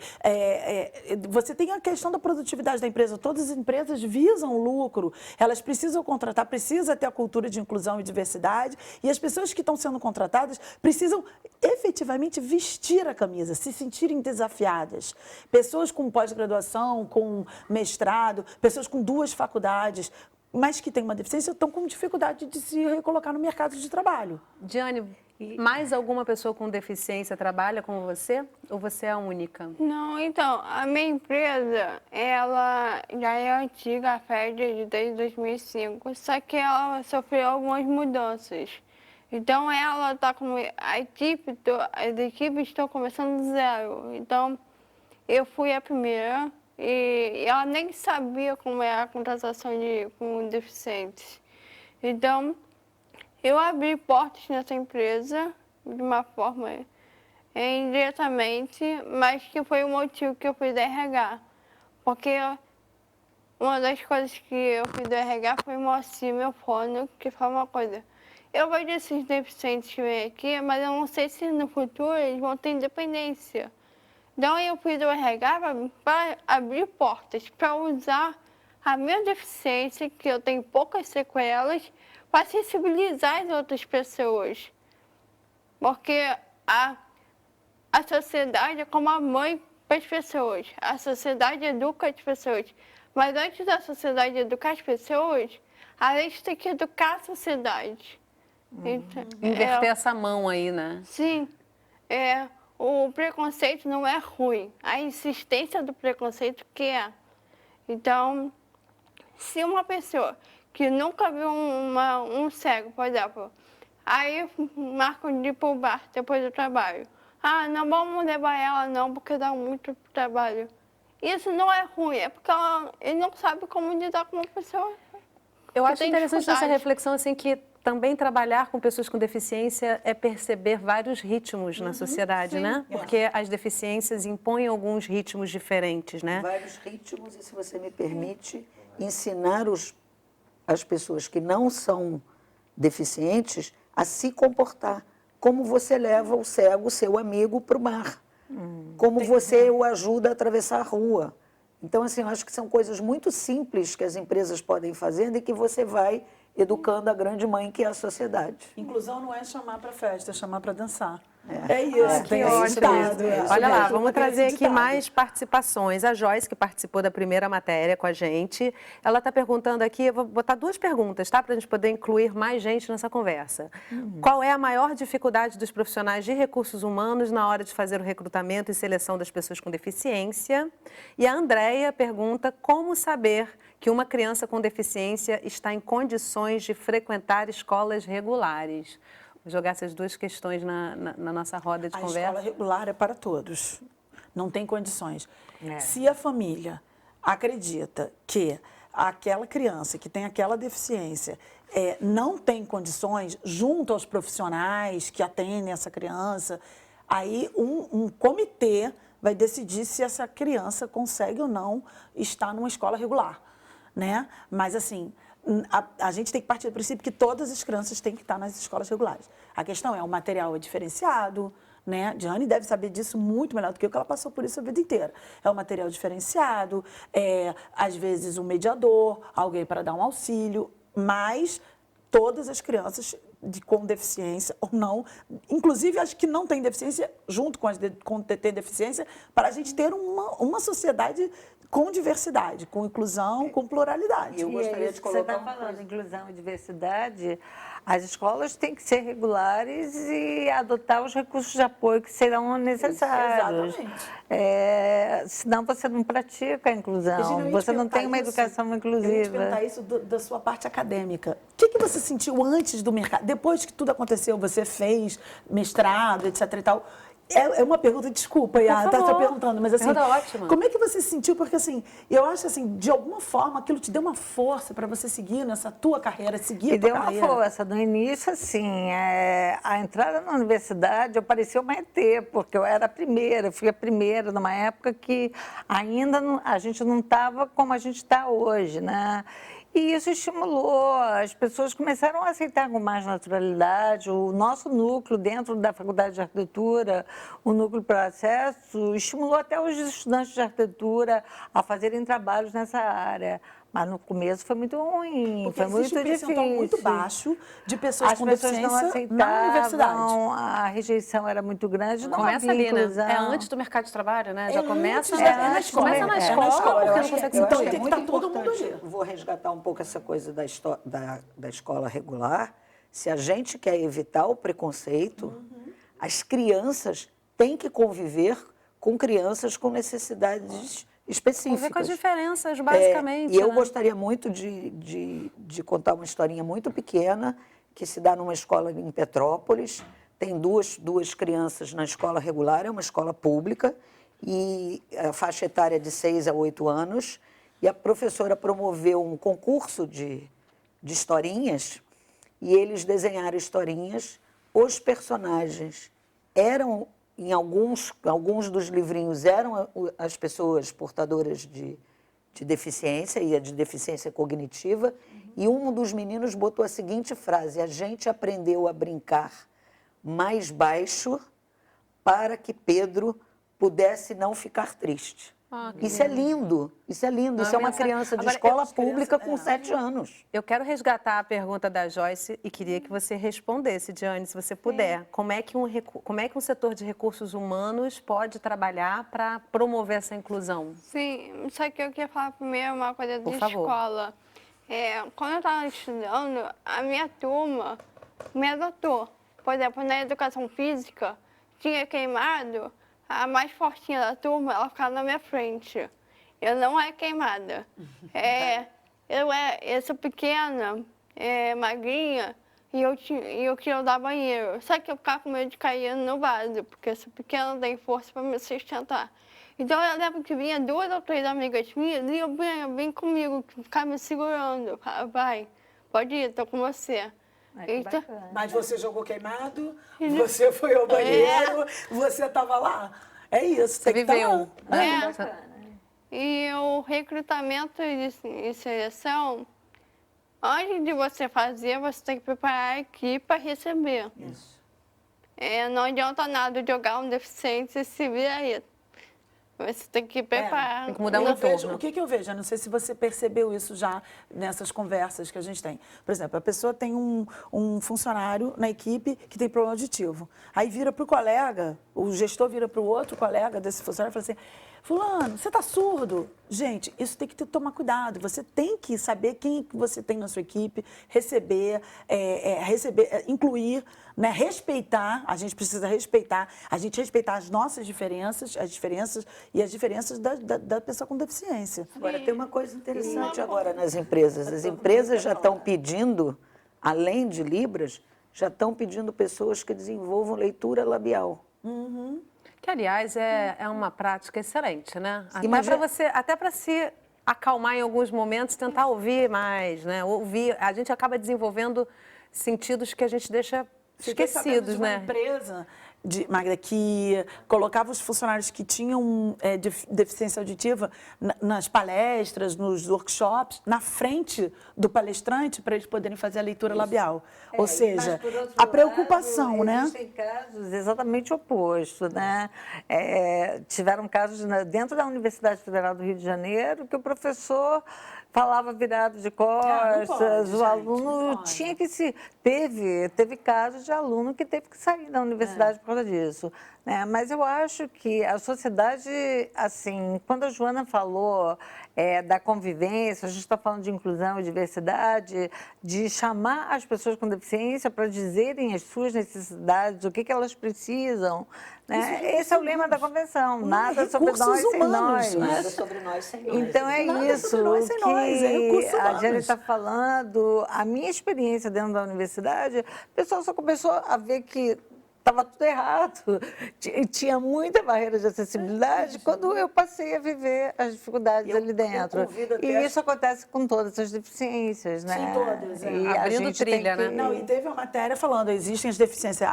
você tem a questão da produtividade da empresa. Todas as empresas visam lucro. Elas precisam contratar, precisa ter a cultura de inclusão e diversidade. E as pessoas que estão sendo contratadas precisam efetivamente vestir a camisa, se sentirem desafiadas. Pessoas com pós-graduação, com mestrado, pessoas com 2 faculdades, mas que têm uma deficiência, estão com dificuldade de se recolocar no mercado de trabalho. Diane, mais alguma pessoa com deficiência trabalha com você? Ou você é a única? Não, então, a minha empresa, ela já é antiga, a FED, desde 2005, só que ela sofreu algumas mudanças. Então, ela está com... as equipes estão começando do zero. Então, eu fui a primeira e ela nem sabia como é a contratação com deficientes. Então, eu abri portas nessa empresa de uma forma indiretamente, mas que foi o motivo que eu fui da RH. Porque uma das coisas que eu fui da RH foi mostrar meu fono, que fala uma coisa... Eu vejo esses deficientes que vêm aqui, mas eu não sei se no futuro eles vão ter independência. Então, eu fui do RH para abrir portas, para usar a minha deficiência, que eu tenho poucas sequelas, para sensibilizar as outras pessoas. Porque a sociedade é como a mãe para as pessoas. A sociedade educa as pessoas Mas antes da sociedade educar as pessoas, a gente tem que educar a sociedade. Então, Inverter essa mão aí, né? sim, o preconceito não é ruim, a insistência do preconceito que é. Então, se uma pessoa que nunca viu um cego, por exemplo, aí marcam de ir pro bar depois do trabalho. Ah, não vamos levar ela não, porque dá muito trabalho. Isso não é ruim, é porque ele não sabe como lidar com uma pessoa. Eu acho tem interessante essa dificuldade. reflexão, assim, que também trabalhar com pessoas com deficiência é perceber vários ritmos na sociedade, né? Porque as deficiências impõem alguns ritmos diferentes, né? Vários ritmos, e se você me permite, ensinar as pessoas que não são deficientes a se comportar. Como você leva o cego, seu amigo, para o mar. Como você o ajuda a atravessar a rua. Então, assim, eu acho que são coisas muito simples que as empresas podem fazer e que você vai educando a grande mãe que é a sociedade. Inclusão não é chamar para festa, é chamar para dançar. É isso, Que tem esse ótimo. ditado. Olha lá, Tem vamos trazer esse aqui ditado. mais participações. A Joyce, que participou da primeira matéria com a gente, ela está perguntando aqui, eu vou botar 2 perguntas, tá? Para a gente poder incluir mais gente nessa conversa. Qual é a maior dificuldade dos profissionais de recursos humanos na hora de fazer o recrutamento e seleção das pessoas com deficiência? E a Andréia pergunta como saber que uma criança com deficiência está em condições de frequentar escolas regulares. Vou jogar essas 2 questões na nossa roda de A conversa. escola regular é para todos. Não tem condições. Se a família acredita que aquela criança que tem aquela deficiência não tem condições, junto aos profissionais que atendem essa criança, aí um comitê vai decidir se essa criança consegue ou não estar numa escola regular, né? Mas, assim, a gente tem que partir do princípio que todas as crianças têm que estar nas escolas regulares. A questão é, o material é diferenciado, né? Diane deve saber disso muito melhor do que eu, porque ela passou por isso a vida inteira. É um material diferenciado, às vezes um mediador, alguém para dar um auxílio, mas todas as crianças com deficiência ou não, inclusive as que não têm deficiência, junto com as que têm deficiência, para a gente ter uma sociedade com diversidade, com inclusão, com pluralidade. Eu gostaria de colocar Você está falando inclusão e diversidade, as escolas têm que ser regulares e adotar os recursos de apoio que serão necessários. Exatamente. Senão você não pratica a inclusão, Regina, eu ia te você não tem uma perguntar isso. educação Eu ia te inclusiva. perguntar isso da sua parte acadêmica. O que você sentiu antes do mercado? Depois que tudo aconteceu, você fez mestrado, etc e tal. É uma pergunta, desculpa, Iá, tá perguntando, mas assim, ótima. como é que você se sentiu? Porque assim, eu acho assim, de alguma forma, aquilo te deu uma força para você seguir nessa tua carreira, seguir E a tua deu uma carreira. força. No início, assim, a entrada na universidade, eu parecia uma ET, porque eu era a primeira, fui a primeira numa época que ainda a gente não estava como a gente está hoje, né? E isso estimulou, as pessoas começaram a aceitar com mais naturalidade. O nosso núcleo dentro da Faculdade de Arquitetura, o núcleo para acesso, estimulou até os estudantes de arquitetura a fazerem trabalhos nessa área. Mas no começo foi muito ruim, Porque foi muito existe um difícil. percentual muito baixo de pessoas As com pessoas não deficiência aceitavam, na universidade. a rejeição era muito grande, não Começa havia ali, né? inclusão. É antes do mercado de trabalho, né? Já começa antes, na antes, começa escola, na porque escola, não eu consegue se então Então, tem é que muito estar todo mundo importante. ali. Vou resgatar um pouco essa coisa da escola regular. Se a gente quer evitar o preconceito, as crianças têm que conviver com crianças com necessidades específicas. Ver com as diferenças, basicamente. E eu né? gostaria muito de contar uma historinha muito pequena que se dá numa escola em Petrópolis. Tem duas crianças na escola regular, é uma escola pública, e a faixa etária é de 6 a 8 anos, e a professora promoveu um concurso de historinhas, e eles desenharam historinhas. Os personagens eram, em alguns dos livrinhos, eram as pessoas portadoras de deficiência, e a de deficiência cognitiva, e um dos meninos botou a seguinte frase: a gente aprendeu a brincar mais baixo para que Pedro pudesse não ficar triste. Isso é lindo, isso é lindo. Isso é uma criança de Agora, escola pública com 7 anos. Eu quero resgatar a pergunta da Joyce e queria que você respondesse, Diane, se você puder. Como é que um setor de recursos humanos pode trabalhar para promover essa inclusão? Sim, só que eu queria falar primeiro uma coisa Por de favor. escola. Quando eu estava estudando, a minha turma me adotou. Por exemplo, na educação física, tinha queimado, a mais fortinha da turma, ela ficava na minha frente. Eu não era queimada. Eu sou pequena, magrinha, e eu queria usar banheiro. Só que eu ficava com medo de cair no vaso, porque eu sou pequena, não tenho força para me sustentar. Então eu lembro que vinha 2 ou 3 amigas minhas e eu vem comigo, ficava me segurando. Eu falava, vai, pode ir, tô com você. Então, Mas você jogou queimado, você foi ao banheiro, você estava lá. É isso, Você tem que viveu. estar lá. E o recrutamento e seleção, antes de você fazer, você tem que preparar a equipe para receber. Isso. Não adianta nada jogar um deficiente e se vir aí. Você tem que preparar. Tem que mudar o Eu vejo, entorno. o que eu vejo? Eu não sei se você percebeu isso já nessas conversas que a gente tem. Por exemplo, a pessoa tem um funcionário na equipe que tem problema auditivo. Aí vira para o colega, o gestor vira para o outro colega desse funcionário e fala assim, fulano, você está surdo? Gente, isso tem que tomar cuidado. Você tem que saber quem que você tem na sua equipe, receber, incluir, né, respeitar. A gente precisa respeitar. A gente respeitar as nossas diferenças, as diferenças da pessoa com deficiência. Agora, tem uma coisa interessante agora nas empresas. As empresas já estão pedindo, além de Libras, já estão pedindo pessoas que desenvolvam leitura labial. Que, aliás, é uma prática excelente, né? Imagina- Até para se acalmar em alguns momentos, tentar ouvir mais, né? Ouvir, a gente acaba desenvolvendo sentidos que a gente deixa Fiquei sabendo esquecidos, de uma né? empresa, Magda, que colocava os funcionários que tinham deficiência auditiva nas palestras, nos workshops, na frente do palestrante para eles poderem fazer a leitura labial. Ou seja, Mas, por outro a preocupação, lado, né? Existem casos exatamente opostos, né? Tiveram casos dentro da Universidade Federal do Rio de Janeiro que o professor falava virado de costas, não pode, o gente, aluno não pode. tinha que se... Teve casos de aluno que teve que sair da universidade por causa disso, né? Mas eu acho que a sociedade, assim, quando a Joana falou da convivência, a gente está falando de inclusão e diversidade, de chamar as pessoas com deficiência para dizerem as suas necessidades, o que elas precisam, né? Esse é o lema da convenção, nada sobre nós sem nós. Nada sobre nós sem nós. Então é Nada isso sobre nós sem nós, é recursos que a humanos. Jane está falando. A minha experiência dentro da universidade, o pessoal só começou a ver que estava tudo errado. Tinha muita barreira de acessibilidade quando eu passei a viver as dificuldades ali dentro. E isso acontece com todas as deficiências, né? Sim, todas, E a Abrindo gente trilha, tem que... né? Não, e teve uma matéria falando, existem as deficiências,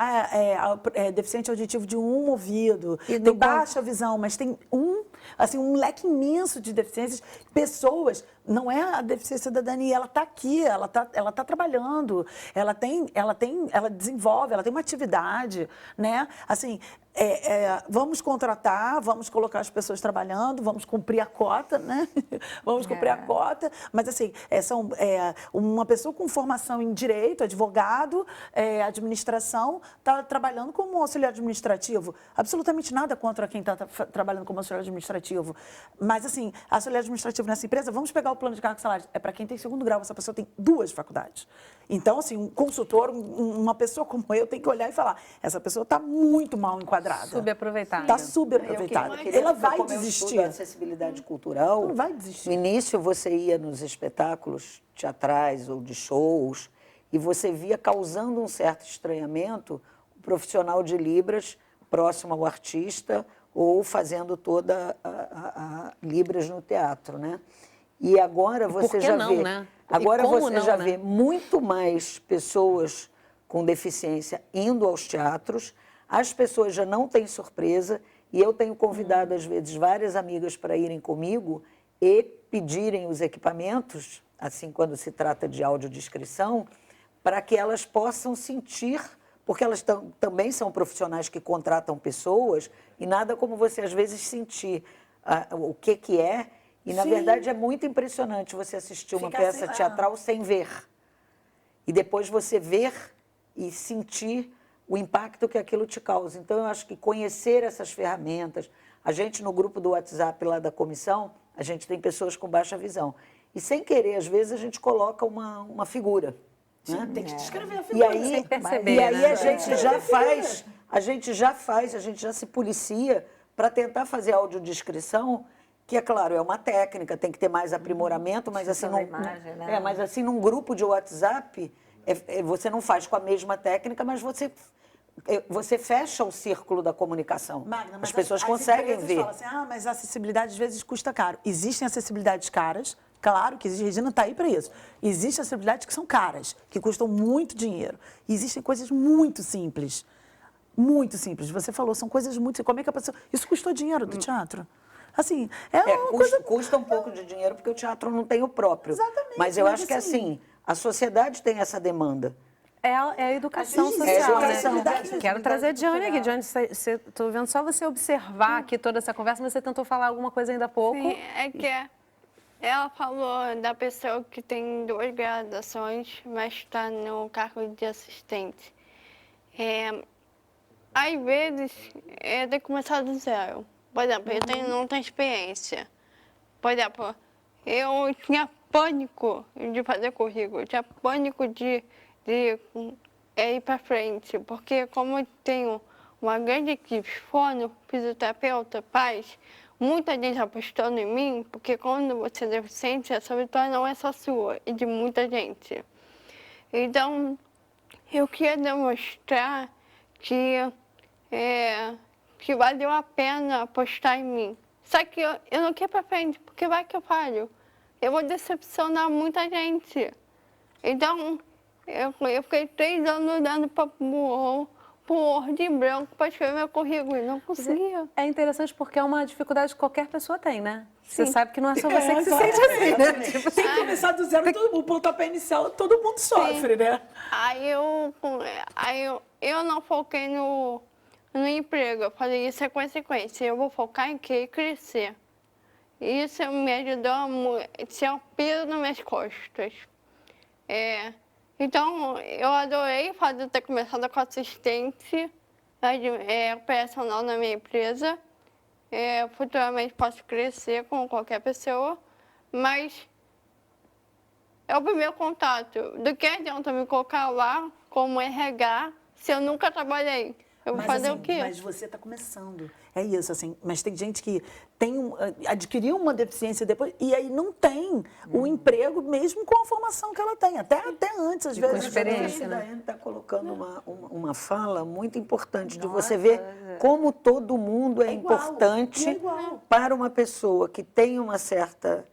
deficiente auditivo de um ouvido, E tem do baixa visão, mas tem um leque imenso de deficiências, pessoas, não é a deficiência da Dani, ela está aqui, ela tá trabalhando, ela desenvolve, ela tem uma atividade, né? Assim, vamos contratar, vamos colocar as pessoas trabalhando, vamos cumprir a cota, né? Vamos cumprir a cota, mas assim, uma pessoa com formação em direito, advogado, administração, está trabalhando como auxiliar administrativo. Absolutamente nada contra quem está trabalhando como auxiliar administrativo. Mas assim, auxiliar administrativo nessa empresa, vamos pegar o plano de cargo e salário. É para quem tem 2º grau, essa pessoa tem 2 faculdades. Então, assim, um consultor, uma pessoa como eu, tem que olhar e falar, essa pessoa está muito mal enquadrada. Subaproveitada. Está subaproveitada. Ela vai desistir. A acessibilidade cultural, Não vai desistir. no início você ia nos espetáculos teatrais ou de shows e você via causando um certo estranhamento o profissional de Libras próximo ao artista ou fazendo toda a Libras no teatro, né? E agora você já não, vê, né? agora E como você não, já né? vê muito mais pessoas com deficiência indo aos teatros. As pessoas já não têm surpresa e eu tenho convidado, às vezes, várias amigas para irem comigo e pedirem os equipamentos, assim, quando se trata de audiodescrição, para que elas possam sentir, porque elas também são profissionais que contratam pessoas e nada como você, às vezes, sentir o que é. E, na Sim. verdade, é muito impressionante você assistir uma Fica peça assim, teatral sem ver. E depois você ver e sentir o impacto que aquilo te causa. Então, eu acho que conhecer essas ferramentas... A gente, no grupo do WhatsApp lá da comissão, a gente tem pessoas com baixa visão. E, sem querer, às vezes, a gente coloca uma figura. Né? Tem que descrever a E figura. aí, sem perceber, e aí né? a gente já se policia para tentar fazer audiodescrição, que, é claro, é uma técnica, tem que ter mais aprimoramento, mas assim, Descrição da imagem, né? mas assim, num grupo de WhatsApp, você não faz com a mesma técnica, mas você fecha o círculo da comunicação. Magna, mas as pessoas as conseguem empresas ver. falam assim, mas a acessibilidade às vezes custa caro. Existem acessibilidades caras, claro que existe, Regina está aí para isso. Existem acessibilidades que são caras, que custam muito dinheiro. E existem coisas muito simples. Muito simples. Você falou, são coisas muito... Como é que a pessoa... Isso custou dinheiro do teatro? Assim, Custa um pouco de dinheiro, porque o teatro não tem o próprio. Exatamente, Mas eu mas acho que, assim, assim, a sociedade tem essa demanda. É a educação Isso, social, é a educação. né? Quero trazer a Diane aqui. Diane, estou vendo só você observar aqui toda essa conversa, mas você tentou falar alguma coisa ainda há pouco. Sim, é que ela falou da pessoa que tem 2 graduações, mas está no cargo de assistente. Às vezes, tem que começar do zero. Por exemplo, eu não tenho experiência. Por exemplo, eu tinha pânico de fazer currículo, tinha pânico de ir para frente, porque como eu tenho uma grande equipe, fono, fisioterapeuta, pais, muita gente apostando em mim, porque quando você é deficiente, essa vitória não é só sua, é de muita gente. Então, eu queria demonstrar que valeu a pena apostar em mim. Só que eu não quero ir para frente, porque vai que eu falho. Eu vou decepcionar muita gente. Então, eu fiquei 3 anos olhando para o Word em branco para escrever meu currículo e não conseguia. É interessante porque é uma dificuldade que qualquer pessoa tem, né? Você Sim. sabe que não é só você que se sente assim, né? Tipo, tem que começar do zero, todo mundo, pontapé inicial, todo mundo sofre, né? Aí eu não foquei no emprego. Eu falei, isso é consequência. Eu vou focar em quê? Crescer. Isso me ajudou a ser um peso nas minhas costas. Então, eu adorei ter começado com assistente operacional na minha empresa. Futuramente posso crescer com qualquer pessoa, mas é o primeiro contato. Do que adianta me colocar lá como RH se eu nunca trabalhei? Eu vou fazer o quê? Mas você está começando. É isso, assim. Mas tem gente que adquiriu uma deficiência depois e aí não tem o emprego mesmo com a formação que ela tem. Até antes, às vezes. Com experiência, A né? Daiane está colocando uma fala muito importante de você ver como todo mundo é igual, importante é igual. para uma pessoa que tem uma certa...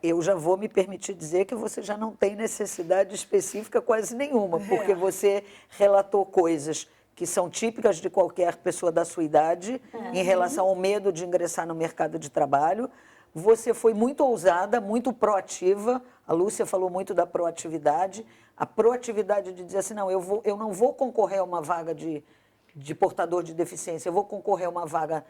Eu já vou me permitir dizer que você já não tem necessidade específica quase nenhuma, porque você relatou coisas que são típicas de qualquer pessoa da sua idade em relação ao medo de ingressar no mercado de trabalho. Você foi muito ousada, muito proativa. A Lúcia falou muito da proatividade. A proatividade de dizer assim, não, eu não vou concorrer a uma vaga de portador de deficiência, eu vou concorrer a uma vaga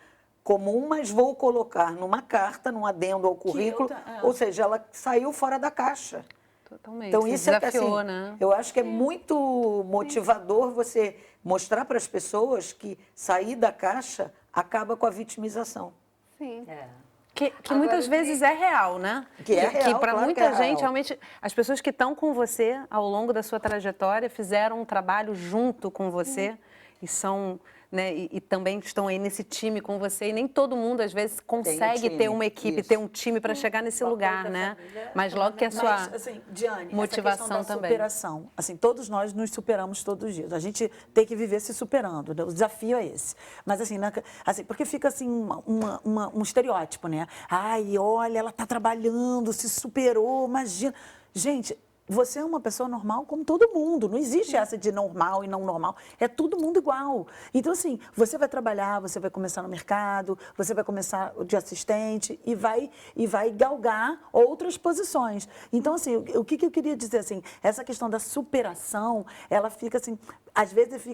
comum, mas vou colocar numa carta, num adendo ao currículo. Ou seja, ela saiu fora da caixa. Totalmente. Então, Se isso é desafiou, assim, né? eu acho que é muito motivador você mostrar para as pessoas que sair da caixa acaba com a vitimização. Sim. Que muitas vezes é real, né? Que é real, Que para claro muita que é gente, real. realmente, as pessoas que estão com você ao longo da sua trajetória fizeram um trabalho junto com você e são... Né, e também estão aí nesse time com você, e nem todo mundo, às vezes, consegue ter uma equipe, ter um time para chegar nesse lugar, né? Mas logo que a sua assim, Diane, motivação essa questão da também. superação, assim, todos nós nos superamos todos os dias. A gente tem que viver se superando, né? O desafio é esse. Mas assim, porque fica assim um estereótipo, né? Ai, olha, ela está trabalhando, se superou, imagina. Gente, você é uma pessoa normal como todo mundo. Não existe essa de normal e não normal. É todo mundo igual. Então, assim, você vai trabalhar, você vai começar no mercado, você vai começar de assistente e vai galgar outras posições. Então, assim, o que eu queria dizer, assim, essa questão da superação, ela fica assim, às vezes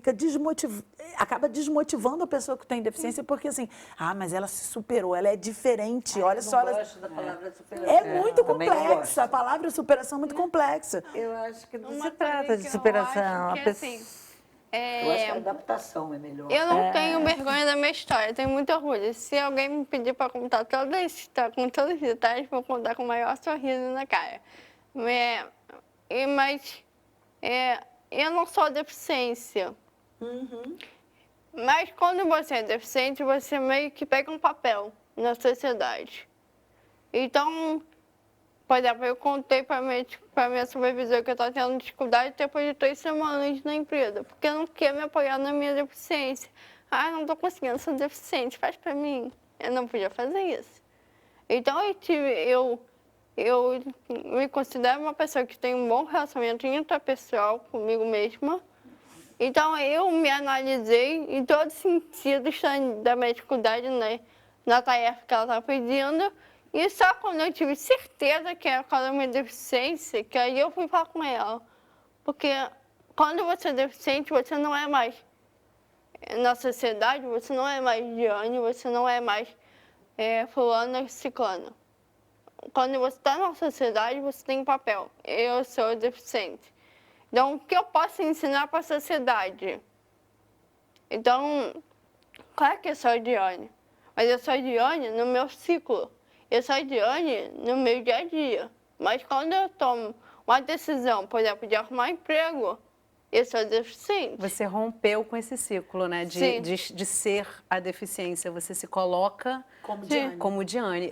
acaba desmotivando a pessoa que tem deficiência, porque assim, mas ela se superou, ela é diferente, olha só. Eu não gosto da palavra superação. É muito Também não complexa, gosto. a palavra superação é muito complexa. Eu acho que não Uma se trata coisa de que eu superação. acho que, assim, Eu acho que a adaptação é melhor. eu não tenho vergonha da minha história, eu tenho muito orgulho. Se alguém me pedir para contar toda a história, com todos os detalhes, vou contar com o maior sorriso na cara. Mas eu não sou deficiência. Mas quando você é deficiente, você meio que pega um papel na sociedade. Então, por exemplo, eu contei para minha supervisora que eu estava tendo dificuldade depois de 3 semanas na empresa, porque eu não queria me apoiar na minha deficiência. Não estou conseguindo, sou deficiente, faz para mim. Eu não podia fazer isso. Então, eu me considero uma pessoa que tem um bom relacionamento interpessoal comigo mesma. Então, eu me analisei em todos os sentidos da minha dificuldade, né, na tarefa que ela estava pedindo. E só quando eu tive certeza que era por causa da minha deficiência, que aí eu fui falar com ela. Porque quando você é deficiente, você não é mais na sociedade, você não é mais Diane, você não é mais fulana, ciclana. Quando você está na sociedade, você tem um papel. Eu sou deficiente. Então, o que eu posso ensinar para a sociedade? Então, claro que eu sou a Diane, mas eu sou a Diane no meu ciclo. Eu sou a Diane no meu dia a dia. Mas quando eu tomo uma decisão, por exemplo, de arrumar emprego, eu sou deficiente. Você rompeu com esse ciclo, né? De ser a deficiência. Você se coloca como Diane.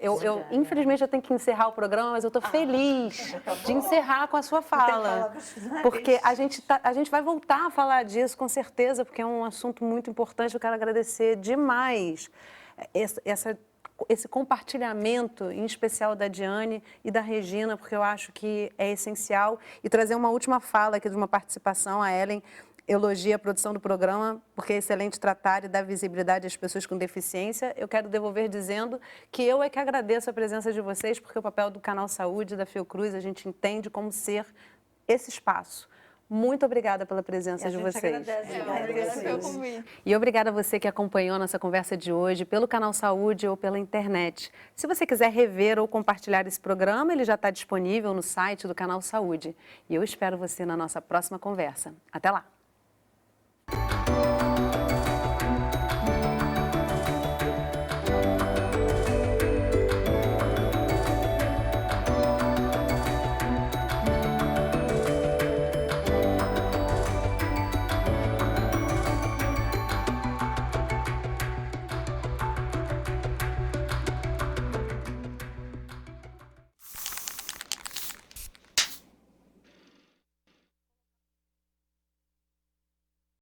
Infelizmente, eu tenho que encerrar o programa, mas eu estou feliz de encerrar com a sua fala. Porque a gente vai voltar a falar disso, com certeza, porque é um assunto muito importante. Eu quero agradecer demais esse compartilhamento, em especial da Diane e da Regina, porque eu acho que é essencial. E trazer uma última fala aqui de uma participação, a Ellen elogia a produção do programa, porque é excelente tratar e dar visibilidade às pessoas com deficiência. Eu quero devolver dizendo que eu é que agradeço a presença de vocês, porque o papel do Canal Saúde, da Fiocruz, a gente entende como ser esse espaço. Muito obrigada pela presença de vocês. E obrigada a você que acompanhou a nossa conversa de hoje pelo Canal Saúde ou pela internet. Se você quiser rever ou compartilhar esse programa, ele já está disponível no site do Canal Saúde. E eu espero você na nossa próxima conversa. Até lá!